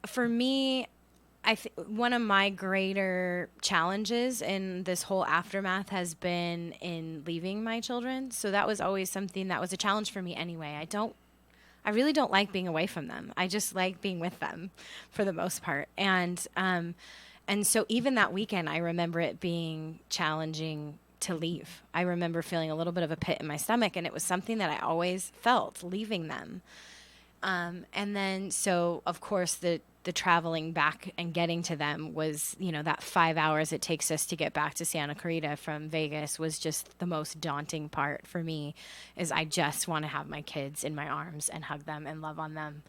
For me, one of my greater challenges in this whole aftermath has been in leaving my children. So that was always something that was a challenge for me anyway. I really don't like being away from them. I just like being with them for the most part. And so even that weekend, I remember it being challenging to leave. I remember feeling a little bit of a pit in my stomach, and it was something that I always felt leaving them. And then, so of course, the traveling back and getting to them was, that 5 hours it takes us to get back to Santa Clarita from Vegas was just the most daunting part for me, is I just want to have my kids in my arms and hug them and love on them.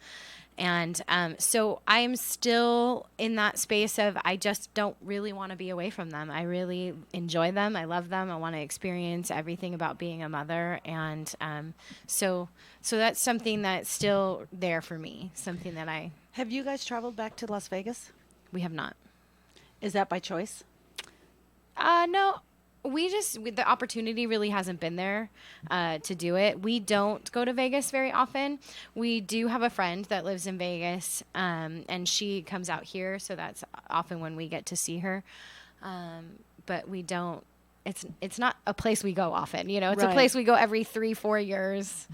And so I'm still in that space of, I just don't really want to be away from them. I really enjoy them. I love them. I want to experience everything about being a mother. And so that's something that's still there for me, something that I... Have you guys traveled back to Las Vegas? We have not. Is that by choice? No. The opportunity really hasn't been there to do it. We don't go to Vegas very often. We do have a friend that lives in Vegas, and she comes out here, so that's often when we get to see her. But we don't. It's not a place we go often. It's a place we go every 3-4 years.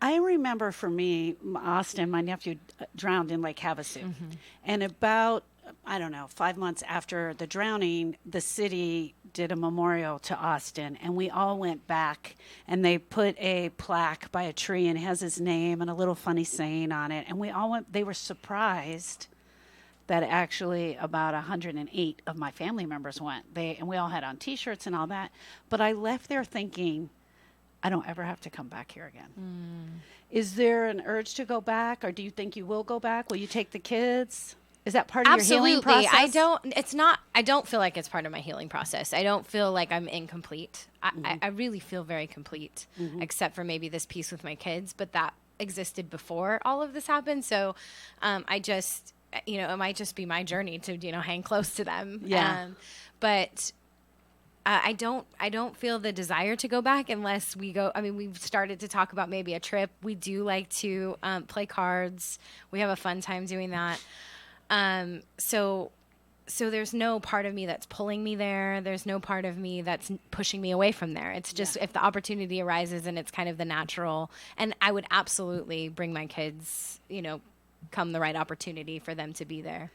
I remember for me, Austin, my nephew drowned in Lake Havasu. Mm-hmm. And about, 5 months after the drowning, the city did a memorial to Austin. And we all went back, and they put a plaque by a tree, and it has his name and a little funny saying on it. And we all went, they were surprised that actually about 108 of my family members went. And we all had on T-shirts and all that. But I left there thinking, I don't ever have to come back here again. Mm. Is there an urge to go back, or do you think you will go back? Will you take the kids? Is that part of your healing process? I don't feel like it's part of my healing process. I don't feel like I'm incomplete. I really feel very complete, except for maybe this piece with my kids, but that existed before all of this happened. So I just, it might just be my journey to, hang close to them. Yeah. But I don't feel the desire to go back unless we go. I mean, we've started to talk about maybe a trip. We do like to play cards. We have a fun time doing that. So there's no part of me that's pulling me there. There's no part of me that's pushing me away from there. It's just if the opportunity arises and it's kind of the natural. And I would absolutely bring my kids, come the right opportunity for them to be there.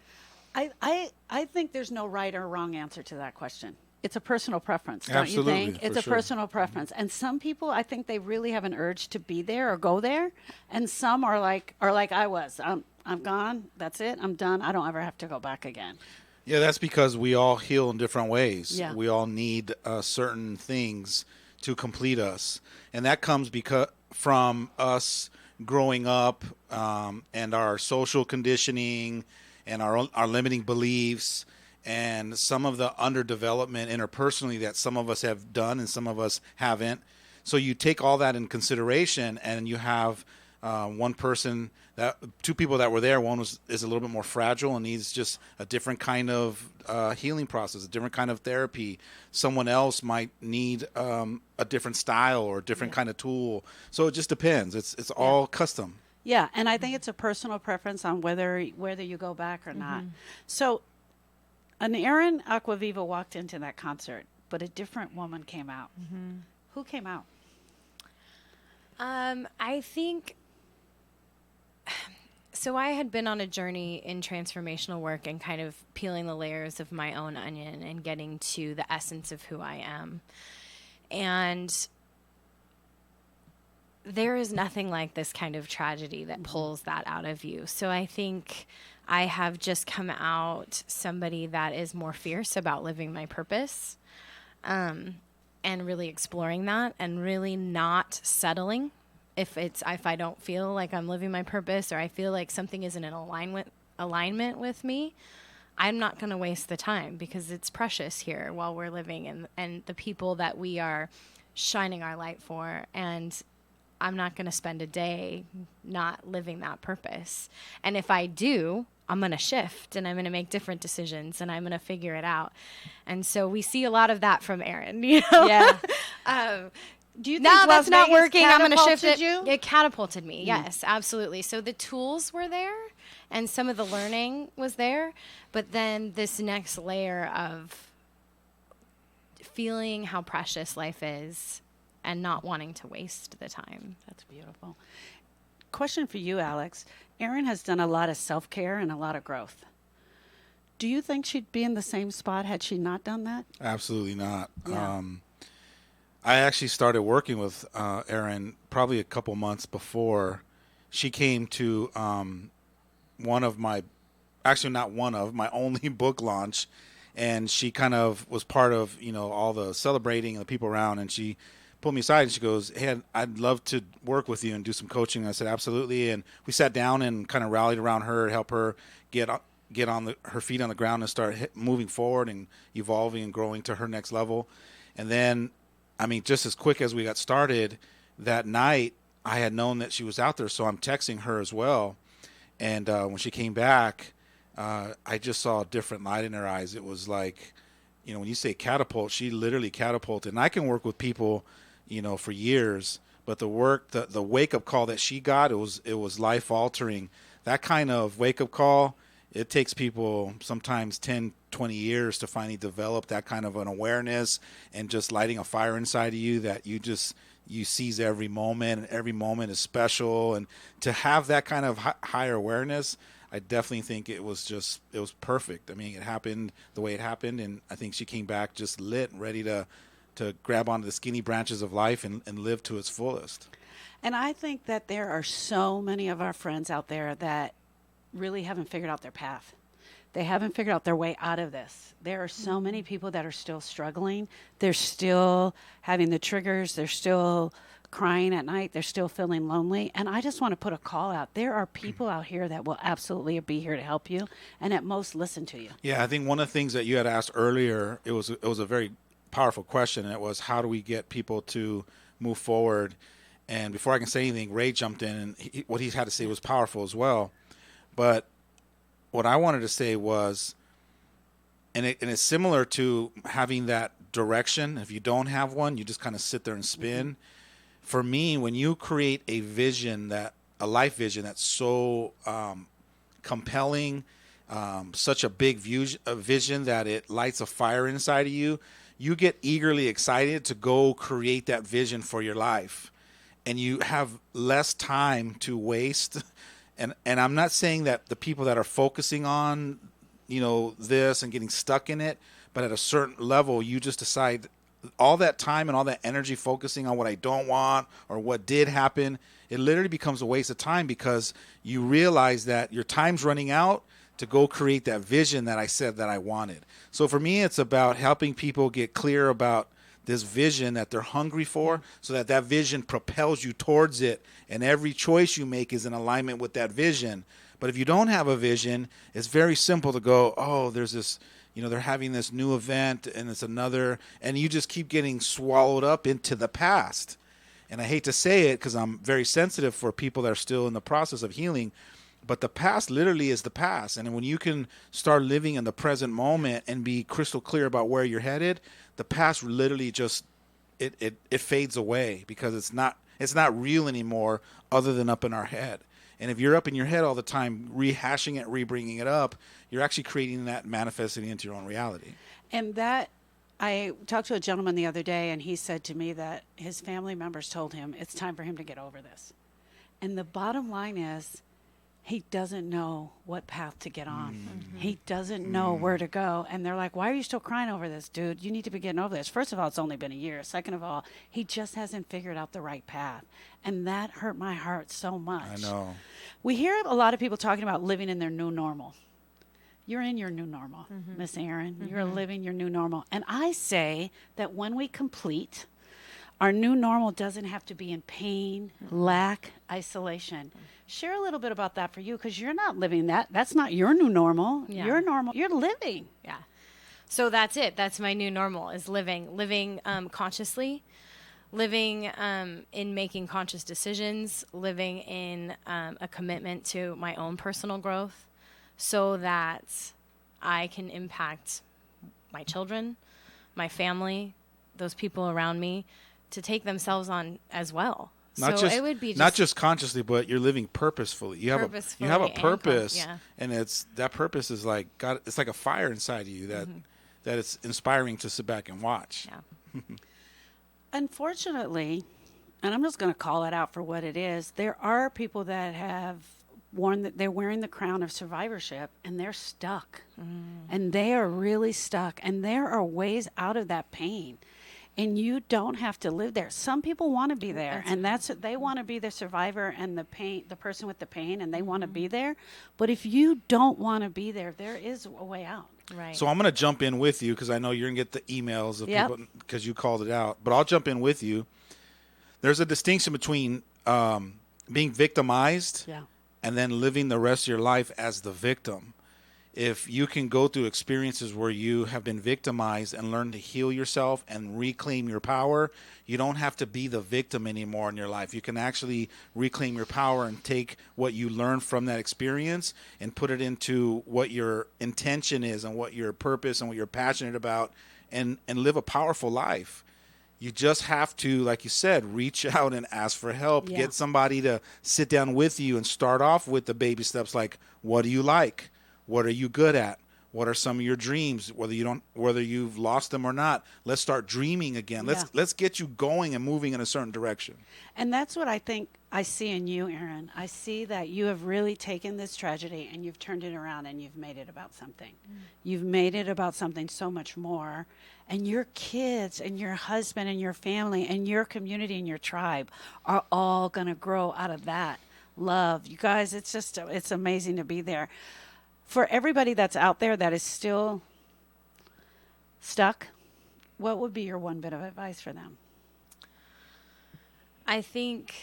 I think there's no right or wrong answer to that question. It's a personal preference, don't Absolutely, you think? It's a sure. personal preference. And some people, I think they really have an urge to be there or go there. And some are like I was. I'm gone. That's it. I'm done. I don't ever have to go back again. Yeah, that's because we all heal in different ways. Yeah. We all need certain things to complete us. And that comes from us growing up and our social conditioning and our limiting beliefs and some of the underdevelopment interpersonally that some of us have done and some of us haven't. So you take all that in consideration, and you have two people that were there. One is a little bit more fragile and needs just a different kind of healing process, a different kind of therapy. Someone else might need a different style or a different kind of tool. So it just depends. It's all custom. Yeah, and I think it's a personal preference on whether you go back or not. So an Aaron Aquaviva walked into that concert, but a different woman came out. Who came out? I think, so I had been on a journey in transformational work and kind of peeling the layers of my own onion and getting to the essence of who I am. And there is nothing like this kind of tragedy that pulls that out of you. So I think I have just come out somebody that is more fierce about living my purpose, and really exploring that, and really not settling if I don't feel like I'm living my purpose, or I feel like something isn't in alignment with me. I'm not going to waste the time, because it's precious here while we're living, and the people that we are shining our light for. And I'm not going to spend a day not living that purpose. And if I do, I'm going to shift, and I'm going to make different decisions, and I'm going to figure it out. And so we see a lot of that from Aaron. You know? Yeah. Do you think no, that's Las not Vegas working. I'm going to shift it. catapulted you? It catapulted me. Yes, absolutely. So the tools were there, and some of the learning was there, but then this next layer of feeling how precious life is and not wanting to waste the time. That's beautiful. Question for you, Alex. Erin has done a lot of self-care and a lot of growth. Do you think she'd be in the same spot had she not done that? Absolutely not. Yeah. I actually started working with Erin probably a couple months before. She came to my only book launch, and she kind of was part of, all the celebrating and the people around, and she pulled me aside and she goes, "Hey, I'd love to work with you and do some coaching." And I said, "Absolutely." And we sat down and kind of rallied around her, help her get on her feet on the ground and start moving forward and evolving and growing to her next level. And then, just as quick as we got started that night, I had known that she was out there, so I'm texting her as well. And when she came back, I just saw a different light in her eyes. It was like, when you say catapult, she literally catapulted. And I can work with people, for years, but the wake-up call that she got, it was life-altering. That kind of wake-up call, it takes people sometimes 10, 20 years to finally develop that kind of an awareness and just lighting a fire inside of you that you seize every moment, and every moment is special. And to have that kind of higher awareness, I definitely think it was perfect. It happened the way it happened, and I think she came back just lit and ready to grab onto the skinny branches of life and live to its fullest. And I think that there are so many of our friends out there that really haven't figured out their path. They haven't figured out their way out of this. There are so many people that are still struggling. They're still having the triggers. They're still crying at night. They're still feeling lonely. And I just want to put a call out. There are people out here that will absolutely be here to help you and at most listen to you. Yeah, I think one of the things that you had asked earlier, it was a very powerful question, and it was, how do we get people to move forward? And before I can say anything, Ray jumped in, and what he had to say was powerful as well. But what I wanted to say was, and it's similar to having that direction. If you don't have one, you just kind of sit there and spin. Mm-hmm. For me, when you create a life vision that's so compelling, such a big vision that it lights a fire inside of you, you get eagerly excited to go create that vision for your life. And you have less time to waste. And I'm not saying that the people that are focusing on, this and getting stuck in it, but at a certain level, you just decide all that time and all that energy focusing on what I don't want or what did happen, it literally becomes a waste of time, because you realize that your time's running out to go create that vision that I said that I wanted. So for me, it's about helping people get clear about this vision that they're hungry for, so that vision propels you towards it, and every choice you make is in alignment with that vision. But if you don't have a vision, it's very simple to go, oh, there's this, they're having this new event, and it's another, and you just keep getting swallowed up into the past. And I hate to say it, because I'm very sensitive for people that are still in the process of healing, but the past literally is the past. And when you can start living in the present moment and be crystal clear about where you're headed, the past literally just it fades away, because it's not real anymore, other than up in our head. And if you're up in your head all the time, rehashing it, rebringing it up, you're actually creating that, manifesting into your own reality. And that, I talked to a gentleman the other day, and he said to me that his family members told him it's time for him to get over this. And the bottom line is, he doesn't know what path to get on. He doesn't know where to go. And they're like, why are you still crying over this, dude? You need to be getting over this. First of all, it's only been a year. Second of all, he just hasn't figured out the right path. And that hurt my heart so much. I know. We hear a lot of people talking about living in their new normal. You're in your new normal, Miss Erin. You're living your new normal. And I say that when we complete, our new normal doesn't have to be in pain, lack, isolation. Share a little bit about that for you, because you're not living that. That's not your new normal. Yeah. Your normal. You're living. Yeah. So that's it. That's my new normal, is living consciously, living in making conscious decisions, living in a commitment to my own personal growth, so that I can impact my children, my family, those people around me, to take themselves on as well. It would be not just consciously, but you're living purposefully. You have a purpose, and that purpose is like God. It's like a fire inside of you that it's inspiring to sit back and watch. Yeah. Unfortunately, and I'm just going to call it out for what it is, there are people that have they're wearing the crown of survivorship, and they're stuck, and they are really stuck, and there are ways out of that pain. And you don't have to live there. Some people want to be there, and they want to be the survivor and the pain, the person with the pain, and they want to be there. But if you don't want to be there, there is a way out. Right. So I'm going to jump in with you, because I know you're going to get the emails of people, because you called it out. But I'll jump in with you. There's a distinction between being victimized and then living the rest of your life as the victim. If you can go through experiences where you have been victimized and learn to heal yourself and reclaim your power, you don't have to be the victim anymore in your life. You can actually reclaim your power and take what you learned from that experience and put it into what your intention is and what your purpose and what you're passionate about, and live a powerful life. You just have to, like you said, reach out and ask for help. Yeah. Get somebody to sit down with you and start off with the baby steps, like, what do you like? What are you good at? What are some of your dreams? Whether you've lost them or not, let's start dreaming again. Let's get you going and moving in a certain direction. And that's what I think I see in you, Erin. I see that you have really taken this tragedy and you've turned it around and you've made it about something. You've made it about something so much more. And your kids and your husband and your family and your community and your tribe are all going to grow out of that love. You guys, it's amazing to be there. For everybody that's out there that is still stuck, what would be your one bit of advice for them? I think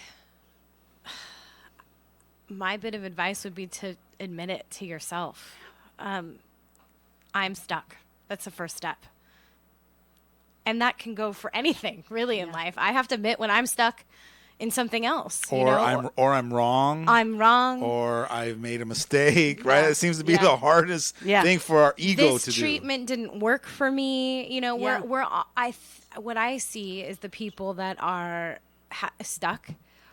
my bit of advice would be to admit it to yourself. I'm stuck. That's the first step. And that can go for anything, really, in life. I have to admit when I'm stuck in something else. I'm wrong. I'm wrong. Or I've made a mistake, right? It seems to be the hardest thing for our ego to do. This treatment didn't work for me. You know, what I see is the people that are stuck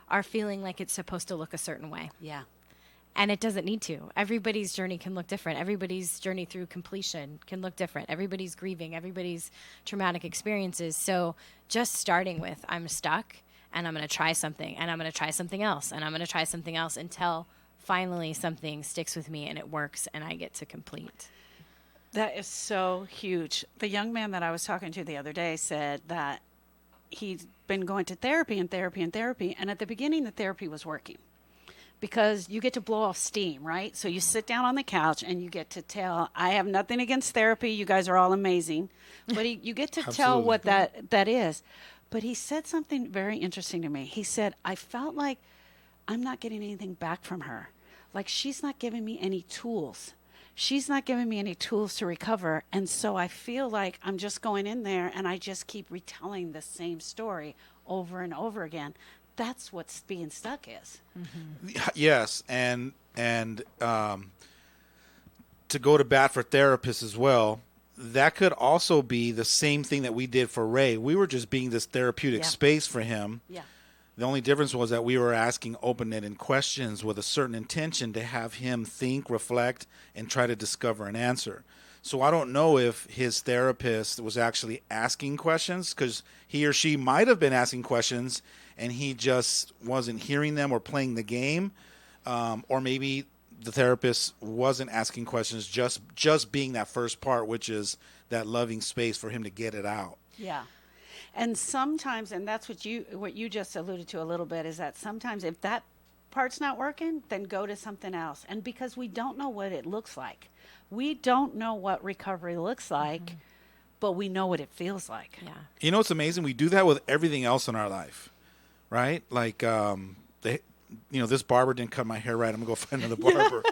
are feeling like it's supposed to look a certain way. Yeah. And it doesn't need to. Everybody's journey can look different. Everybody's journey through completion can look different. Everybody's grieving, everybody's traumatic experiences. So just starting with, I'm stuck, and I'm going to try something, and I'm going to try something else, and I'm going to try something else until finally something sticks with me and it works and I get to complete. That is so huge. The young man that I was talking to the other day said that he's been going to therapy, and at the beginning the therapy was working because you get to blow off steam, right? So you sit down on the couch and you get to tell, I have nothing against therapy, you guys are all amazing, but you get to tell what that is. But he said something very interesting to me. He said, I felt like I'm not getting anything back from her. Like she's not giving me any tools. She's not giving me any tools to recover. And so I feel like I'm just going in there and I just keep retelling the same story over and over again. That's what being stuck is. Mm-hmm. Yes. And to go to bat for therapists as well, that could also be the same thing that we did for Ray. We were just being this therapeutic space for him. Yeah. The only difference was that we were asking open-ended questions with a certain intention to have him think, reflect, and try to discover an answer. So I don't know if his therapist was actually asking questions, because he or she might have been asking questions and he just wasn't hearing them or playing the game. Or maybe the therapist wasn't asking questions, just being that first part, which is that loving space for him to get it out. Yeah. And sometimes, and that's what you just alluded to a little bit, is that sometimes if that part's not working, then go to something else. And because we don't know what it looks like. We don't know what recovery looks like, but we know what it feels like. Yeah. You know, it's amazing. We do that with everything else in our life, right? Like, this barber didn't cut my hair right. I'm going to go find another barber.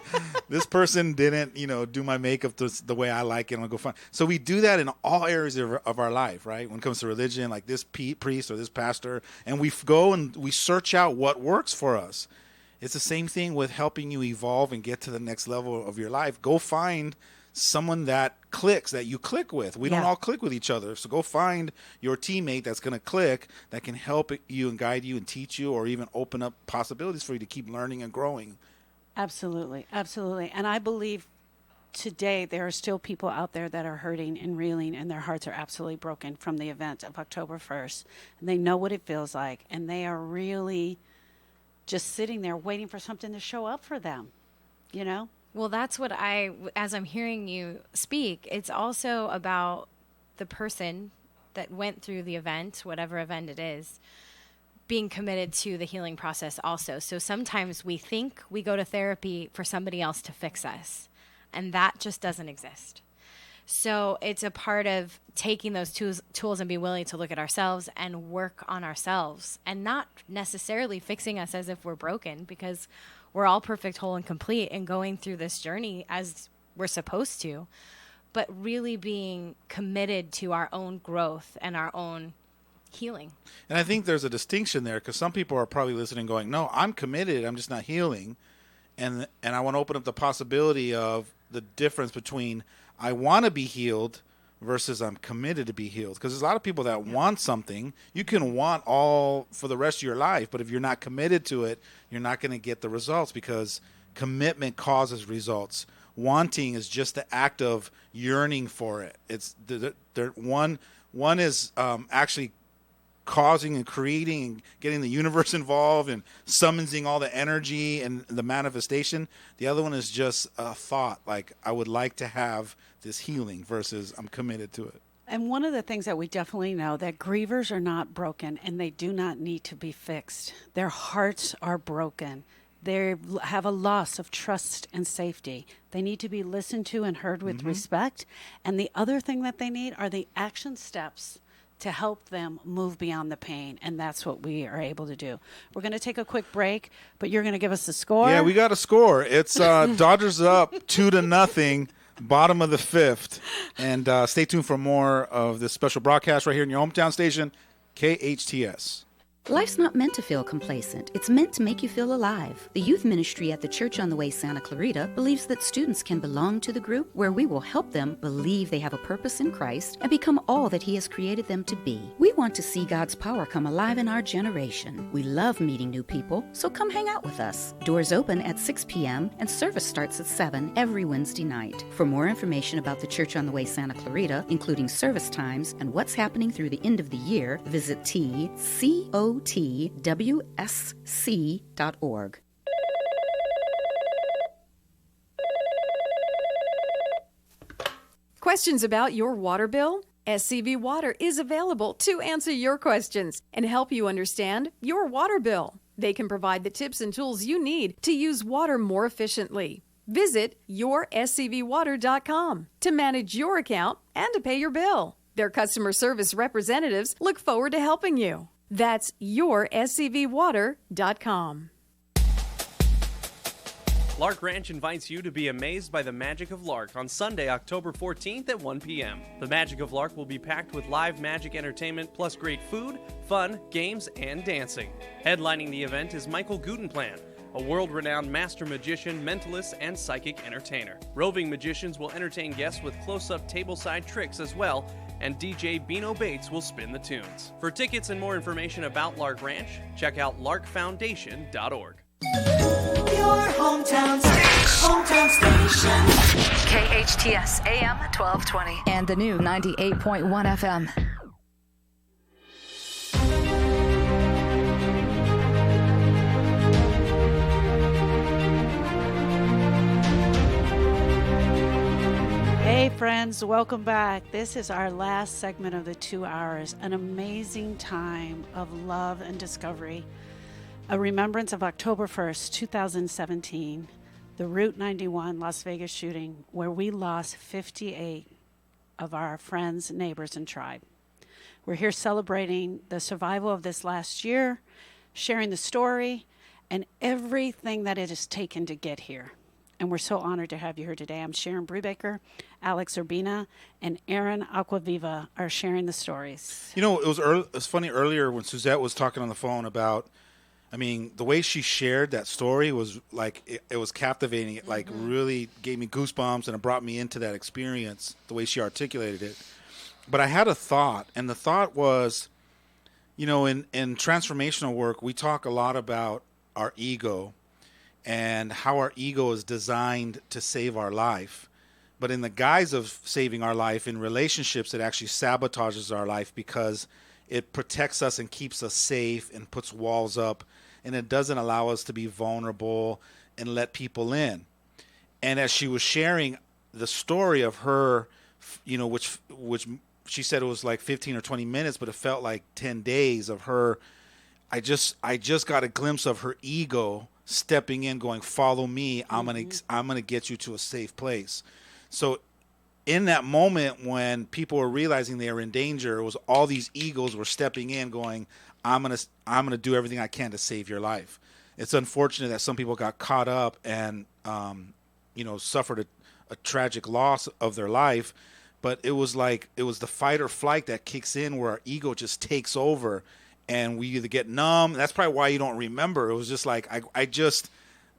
This person didn't, do my makeup the way I like it. I'm going to go find. So we do that in all areas of our life, right? When it comes to religion, like this priest or this pastor, and we go and we search out what works for us. It's the same thing with helping you evolve and get to the next level of your life. Go find someone that clicks, that you click with. We don't all click with each other. So go find your teammate that's going to click, that can help you and guide you and teach you, or even open up possibilities for you to keep learning and growing. Absolutely. Absolutely. And I believe today there are still people out there that are hurting and reeling, and their hearts are absolutely broken from the event of October 1st. And they know what it feels like, and they are really just sitting there waiting for something to show up for them, Well, that's what as I'm hearing you speak, it's also about the person that went through the event, whatever event it is, being committed to the healing process also. So sometimes we think we go to therapy for somebody else to fix us, and that just doesn't exist. So it's a part of taking those tools and be willing to look at ourselves and work on ourselves, and not necessarily fixing us as if we're broken, because we're all perfect, whole, and complete and going through this journey as we're supposed to, but really being committed to our own growth and our own healing. And I think there's a distinction there, because some people are probably listening going, no, I'm committed, I'm just not healing. And I want to open up the possibility of the difference between I want to be healed versus I'm committed to be healed. Because there's a lot of people that want something. You can want all for the rest of your life, but if you're not committed to it, you're not going to get the results, because commitment causes results. Wanting is just the act of yearning for it. It's one is actually causing and creating and getting the universe involved and summoning all the energy and the manifestation. The other one is just a thought, like I would like to have this healing, versus I'm committed to it. And one of the things that we definitely know, that grievers are not broken, and they do not need to be fixed. Their hearts are broken. They have a loss of trust and safety. They need to be listened to and heard with respect. And the other thing that they need are the action steps to help them move beyond the pain, and that's what we are able to do. We're going to take a quick break, but you're going to give us the score. Yeah, we got a score. It's Dodgers up 2-0, bottom of the fifth. And stay tuned for more of this special broadcast right here in your hometown station, KHTS. Life's not meant to feel complacent. It's meant to make you feel alive. The youth ministry at the Church on the Way Santa Clarita believes that students can belong to the group where we will help them believe they have a purpose in Christ and become all that He has created them to be. We want to see God's power come alive in our generation. We love meeting new people, so come hang out with us. Doors open at 6 p.m. and service starts at 7 every Wednesday night. For more information about the Church on the Way Santa Clarita, including service times and what's happening through the end of the year, visit TCOTWSC.org. Questions about your water bill? SCV Water is available to answer your questions and help you understand your water bill. They can provide the tips and tools you need to use water more efficiently. Visit yourscvwater.com to manage your account and to pay your bill. Their customer service representatives look forward to helping you. That's yourscvwater.com. Lark Ranch invites you to be amazed by the magic of Lark on Sunday, October 14th at 1 p.m. The magic of Lark will be packed with live magic entertainment plus great food, fun, games, and dancing. Headlining the event is Michael Gutenplan, a world-renowned master magician, mentalist, and psychic entertainer. Roving magicians will entertain guests with close-up tableside tricks as well, and DJ Bino Bates will spin the tunes. For tickets and more information about Lark Ranch, check out larkfoundation.org. Your hometown station. KHTS AM 1220 and the new 98.1 FM. Hey friends, welcome back. This is our last segment of the 2 hours, an amazing time of love and discovery, a remembrance of October 1st, 2017, the Route 91 Las Vegas shooting, where we lost 58 of our friends, neighbors, and tribe. We're here celebrating the survival of this last year, sharing the story, and everything that it has taken to get here. And we're so honored to have you here today. I'm Sharon Brubaker, Alex Urbina, and Aaron Aquaviva are sharing the stories. You know, it was funny earlier when Suzette was talking on the phone about, I mean, the way she shared that story was like, it was captivating. It like really gave me goosebumps, and it brought me into that experience, the way she articulated it. But I had a thought, and the thought was, you know, in transformational work, we talk a lot about our ego and how our ego is designed to save our life. But in the guise of saving our life, in relationships, it actually sabotages our life because it protects us and keeps us safe and puts walls up, and it doesn't allow us to be vulnerable and let people in. And as she was sharing the story of her, you know, which she said it was like 15 or 20 minutes, but it felt like 10 days of her, I just got a glimpse of her ego stepping in, going, follow me. I'm gonna get you to a safe place. So in that moment when people were realizing they were in danger, it was all these egos were stepping in, going, I'm gonna do everything I can to save your life. It's unfortunate that some people got caught up and you know, suffered a tragic loss of their life. But it was the fight or flight that kicks in, where our ego just takes over. And we either get numb. That's probably why you don't remember. It was just like, I just,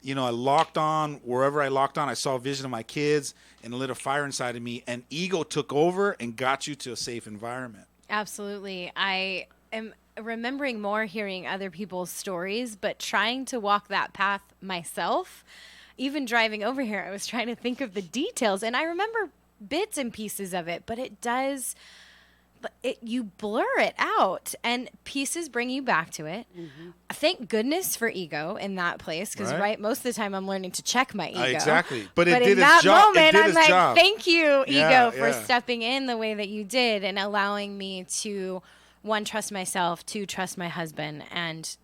you know, I locked on. Wherever I locked on, I saw a vision of my kids and lit a fire inside of me. And ego took over and got you to a safe environment. Absolutely. I am remembering more hearing other people's stories, but trying to walk that path myself. Even driving over here, I was trying to think of the details. And I remember bits and pieces of it, but it does... you blur it out, and pieces bring you back to it. Thank goodness for ego in that place, because most of the time I'm learning to check my ego. Exactly, but in did that its job. moment, It did I'm its like, job. thank you, ego, Yeah, for yeah. stepping in the way that you did and allowing me to, one, trust myself, two, trust my husband, and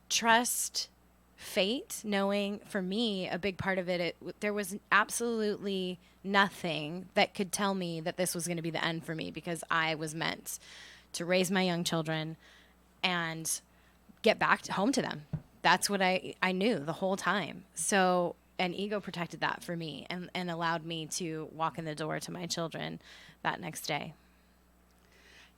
trust fate, knowing for me a big part of it, there was absolutely nothing that could tell me that this was going to be the end for me, because I was meant to raise my young children and get back home to them. That's what I knew the whole time. So, and ego protected that for me and allowed me to walk in the door to my children that next day.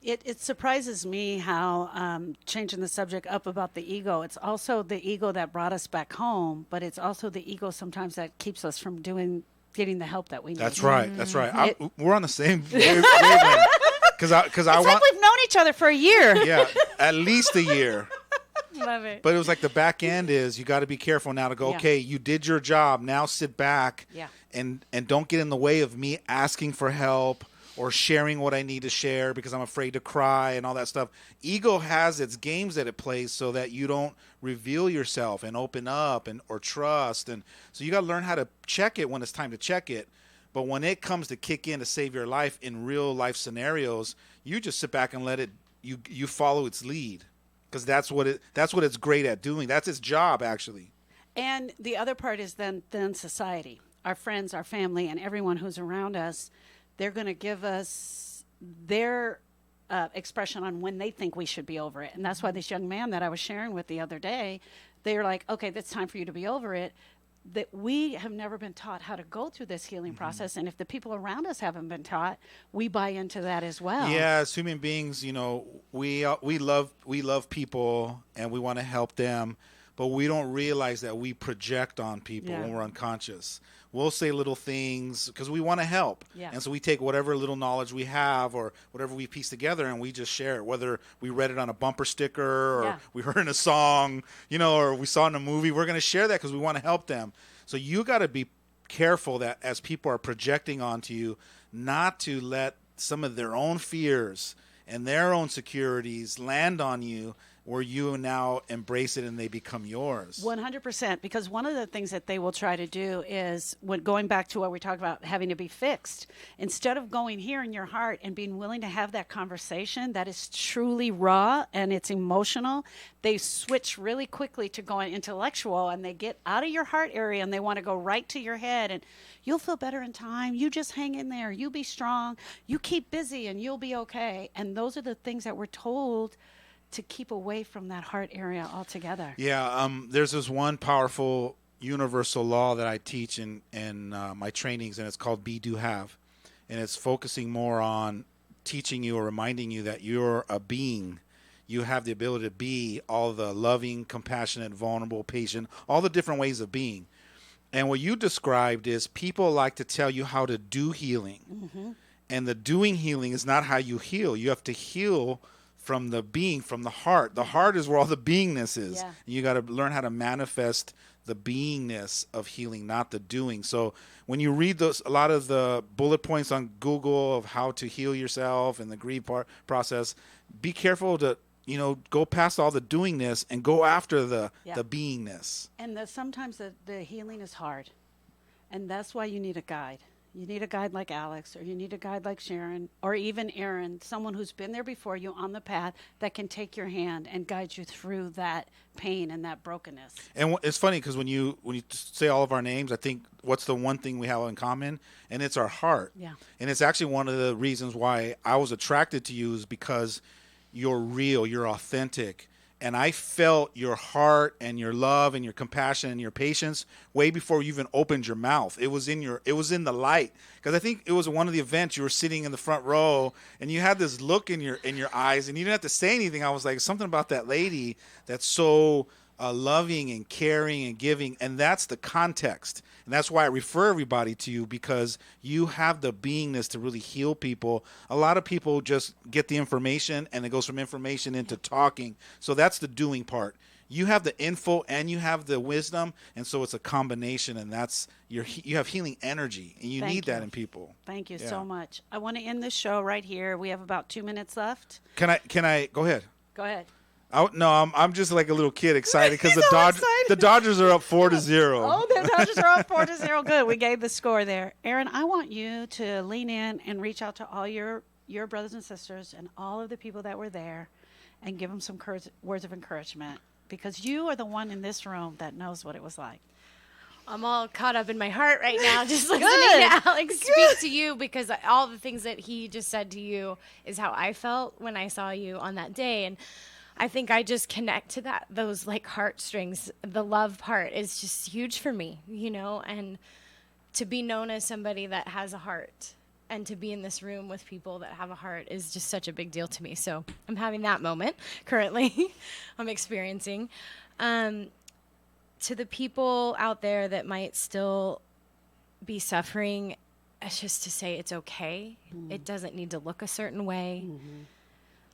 It surprises me how, changing the subject up about the ego, it's also the ego that brought us back home, but it's also the ego sometimes that keeps us from getting the help that we need. That's right. That's right. We're on the same wavelength. Because It's like we've known each other for a year. Yeah, at least a year. Love it. But it was like the back end is, you got to be careful now to go, okay, you did your job. Now sit back and don't get in the way of me asking for help or sharing what I need to share because I'm afraid to cry and all that stuff. Ego has its games that it plays so that you don't reveal yourself and open up or trust. And so you got to learn how to check it when it's time to check it. But when it comes to kick in to save your life in real life scenarios, you just sit back and let it, you follow its lead, because that's what it's great at doing. That's its job, actually. And the other part is then society, our friends, our family, and everyone who's around us. They're going to give us their expression on when they think we should be over it. And that's why this young man that I was sharing with the other day, they're like, okay, it's time for you to be over it. That we have never been taught how to go through this healing process. And if the people around us haven't been taught, we buy into that as well. Yeah, as human beings, you know, we love people and we want to help them, but we don't realize that we project on people when we're unconscious. We'll say little things because we want to help. Yeah. And so we take whatever little knowledge we have or whatever we piece together and we just share it, whether we read it on a bumper sticker or we heard in a song, you know, or we saw it in a movie. We're going to share that because we want to help them. So you got to be careful that as people are projecting onto you, not to let some of their own fears and their own securities land on you where you now embrace it and they become yours. 100%, because one of the things that they will try to do is, when going back to what we talked about, having to be fixed, instead of going here in your heart and being willing to have that conversation that is truly raw and it's emotional, they switch really quickly to going intellectual, and they get out of your heart area and they want to go right to your head, and you'll feel better in time. You just hang in there. You be strong. You keep busy and you'll be okay. And those are the things that we're told to keep away from that heart area altogether. Yeah, there's this one powerful universal law that I teach in my trainings, and it's called Be, Do, Have. And it's focusing more on teaching you or reminding you that you're a being. You have the ability to be all the loving, compassionate, vulnerable, patient, all the different ways of being. And what you described is people like to tell you how to do healing. Mm-hmm. And the doing healing is not how you heal. You have to heal from the being, from the heart. The heart is where all the beingness is. Yeah. And you got to learn how to manifest the beingness of healing, not the doing. So when you read a lot of the bullet points on Google of how to heal yourself and the grieve process, be careful to, go past all the doingness and go after the beingness. And sometimes the healing is hard. And that's why you need a guide. You need a guide like Alex, or you need a guide like Sharon, or even Aaron, someone who's been there before you on the path that can take your hand and guide you through that pain and that brokenness. And it's funny because when you say all of our names, I think what's the one thing we have in common? And it's our heart. Yeah. And it's actually one of the reasons why I was attracted to you, is because you're real, you're authentic. And I felt your heart and your love and your compassion and your patience way before you even opened your mouth. It was in the light. Because I think it was one of the events you were sitting in the front row and you had this look in your eyes and you didn't have to say anything. I was like, something about that lady that's so loving and caring and giving. And that's the context. And that's why I refer everybody to you, because you have the beingness to really heal people. A lot of people just get the information and it goes from information into talking. So that's the doing part. You have the info and you have the wisdom, and so it's a combination, and that's you have healing energy, and you need that in people. Thank you so much. I want to end this show right here. We have about 2 minutes left. Can I go ahead? Go ahead. No, I'm just like a little kid excited because the Dodgers are up 4-0. Oh, the Dodgers are up 4-0. Good. We gave the score there. Aaron, I want you to lean in and reach out to all your brothers and sisters and all of the people that were there and give them some words of encouragement, because you are the one in this room that knows what it was like. I'm all caught up in my heart right now, just listening to Alex speak to you, because all the things that he just said to you is how I felt when I saw you on that day. And I think I just connect to those like heartstrings. The love part is just huge for me, and to be known as somebody that has a heart and to be in this room with people that have a heart is just such a big deal to me. So I'm having that moment currently. I'm experiencing. To the people out there that might still be suffering, it's just to say it's okay. Mm-hmm. It doesn't need to look a certain way. Mm-hmm.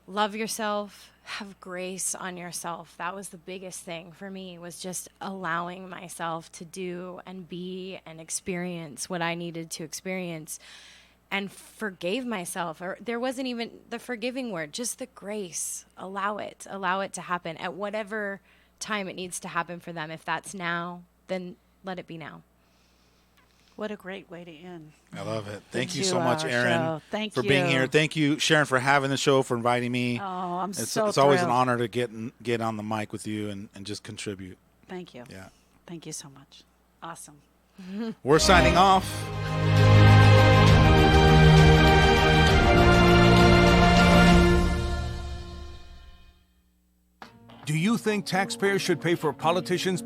Love yourself. Have grace on yourself. That was the biggest thing for me, was just allowing myself to do and be and experience what I needed to experience, and forgave myself. Or there wasn't even the forgiving word, just the grace. Allow it to happen at whatever time it needs to happen for them. If that's now, then let it be now. What a great way to end. I love it. Thank you so much, Aaron, for being here. Thank you, Sharon, for having the show, for inviting me. Oh, It's always an honor to get on the mic with you and just contribute. Thank you. Yeah. Thank you so much. Awesome. We're signing off. Do you think taxpayers should pay for politicians